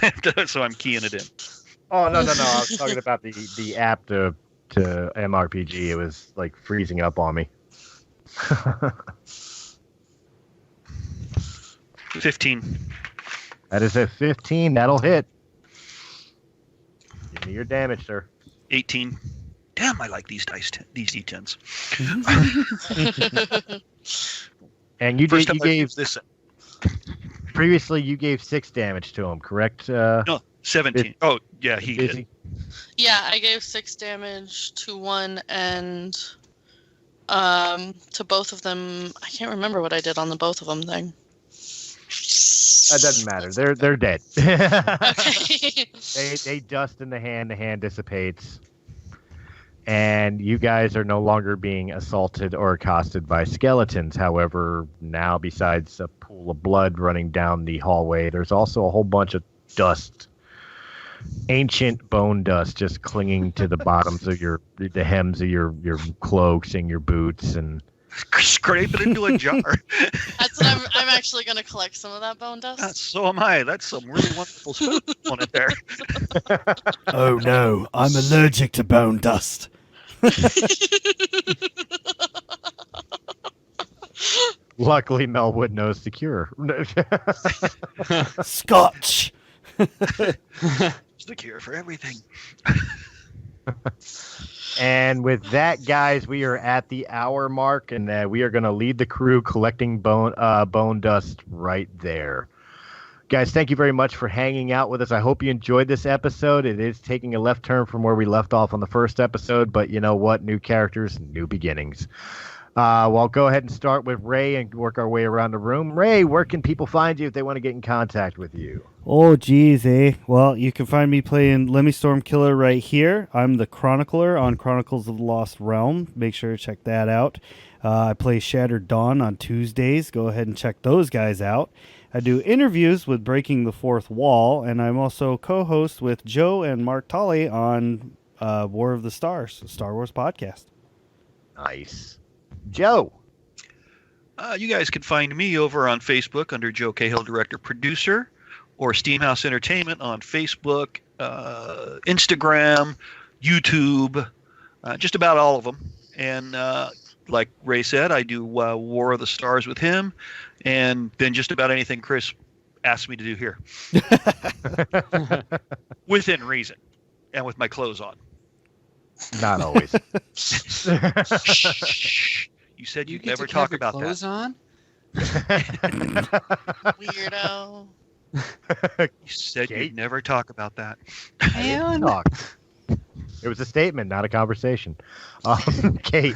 so I'm keying it in. Oh no! I was talking about the app to MRPG. It was like freezing up on me. 15. That is a 15. That'll hit. Give me your damage, sir. 18. Damn, I like these dice, these D10s. And you gave this. Previously, you gave 6 damage to him, correct? No, 17. Oh, yeah, he did. Yeah, I gave 6 damage to one, and to both of them. I can't remember what I did on the both of them thing. That doesn't matter. They're dead. Okay. They dust in the hand dissipates. And you guys are no longer being assaulted or accosted by skeletons. However, now besides a pool of blood running down the hallway, there's also a whole bunch of dust. Ancient bone dust just clinging to the bottoms of the hems of your cloaks and your boots, and scrape it into a jar. That's what I'm actually going to collect some of that bone dust. So am I. That's some really wonderful stuff on it there. Oh no, I'm allergic to bone dust. Luckily, Melwood knows the cure. Scotch. It's the cure for everything. And with that, guys, we are at the hour mark, and we are going to lead the crew collecting bone dust right there. Guys, thank you very much for hanging out with us. I hope you enjoyed this episode. It is taking a left turn from where we left off on the first episode, but you know what? New characters, new beginnings. Well, go ahead and start with Ray and work our way around the room. Ray, where can people find you if they want to get in contact with you? Oh, geez, eh? Well, you can find me playing Lemmy Stormkiller right here. I'm the Chronicler on Chronicles of the Lost Realm. Make sure to check that out. I play Shattered Dawn on Tuesdays. Go ahead and check those guys out. I do interviews with Breaking the Fourth Wall, and I'm also co-host with Joe and Mark Tolley on War of the Stars, a Star Wars podcast. Nice. Joe. You guys can find me over on Facebook under Joe Cahill, Director Producer, or Steamhouse Entertainment on Facebook, Instagram, YouTube, just about all of them. And like Ray said, I do War of the Stars with him, and then just about anything Chris asked me to do here. Within reason, and with my clothes on. Not always. Shh. You said you'd never talk about clothes that. On? Weirdo. You said you'd never talk about that. Man. Talk. It was a statement, not a conversation. Kate.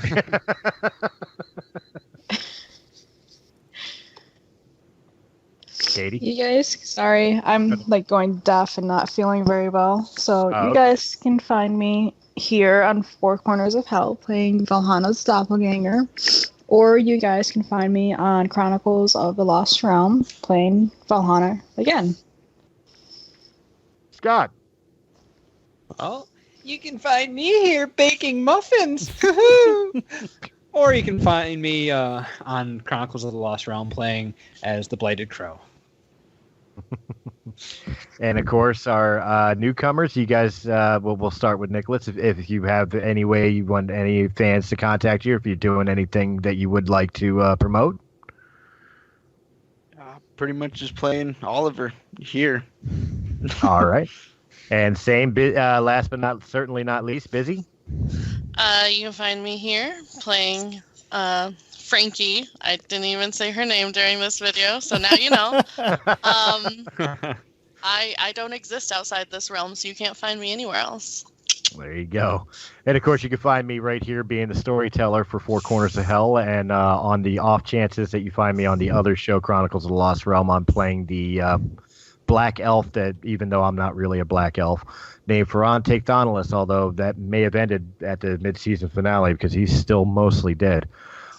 Katie? You guys, sorry, I'm like going deaf and not feeling very well. So Oh, you guys can find me here on Four Corners of Hell playing Valhana's doppelganger. Or you guys can find me on Chronicles of the Lost Realm playing Valhalla again. Scott. Well, you can find me here baking muffins. Woohoo! Or you can find me on Chronicles of the Lost Realm playing as the Bladed Crow. And of course, our newcomers. You guys, we'll start with Nicholas. If you have any way you want any fans to contact you, if you're doing anything that you would like to promote. Pretty much just playing Oliver here. All right. And same, last but certainly not least, Busy. You can find me here playing Frankie. I didn't even say her name during this video, so now you know. I don't exist outside this realm, so you can't find me anywhere else. There you go. And of course, you can find me right here being the storyteller for Four Corners of Hell. And on the off chances that you find me on the other show, Chronicles of the Lost Realm, I'm playing the black elf that, even though I'm not really a black elf, named Ferran Taekthonolus, although that may have ended at the mid-season finale because he's still mostly dead.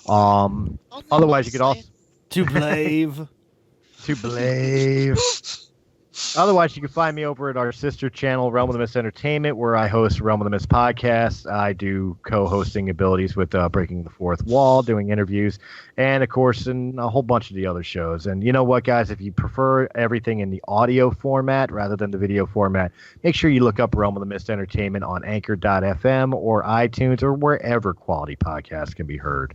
Otherwise, you could also... To Blave. To Blave. Otherwise, you can find me over at our sister channel, Realm of the Mist Entertainment, where I host Realm of the Mist podcast. I do co-hosting abilities with Breaking the Fourth Wall, doing interviews, and, of course, in a whole bunch of the other shows. And you know what, guys? If you prefer everything in the audio format rather than the video format, make sure you look up Realm of the Mist Entertainment on Anchor.fm or iTunes or wherever quality podcasts can be heard.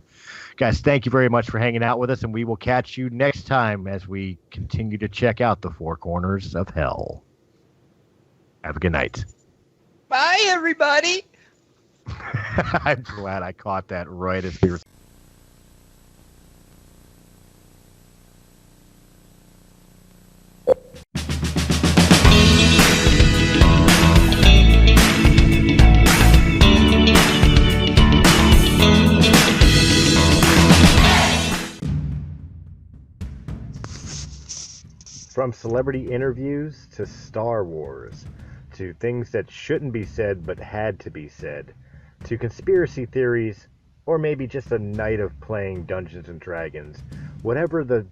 Guys, thank you very much for hanging out with us, and we will catch you next time as we continue to check out the Four Corners of Hell. Have a good night. Bye, everybody. I'm glad I caught that right as we were... From celebrity interviews to Star Wars, to things that shouldn't be said but had to be said, to conspiracy theories, or maybe just a night of playing Dungeons and Dragons. Whatever the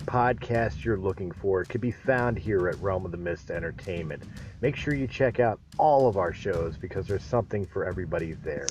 podcast you're looking for could be found here at Realm of the Mist Entertainment. Make sure you check out all of our shows because there's something for everybody there.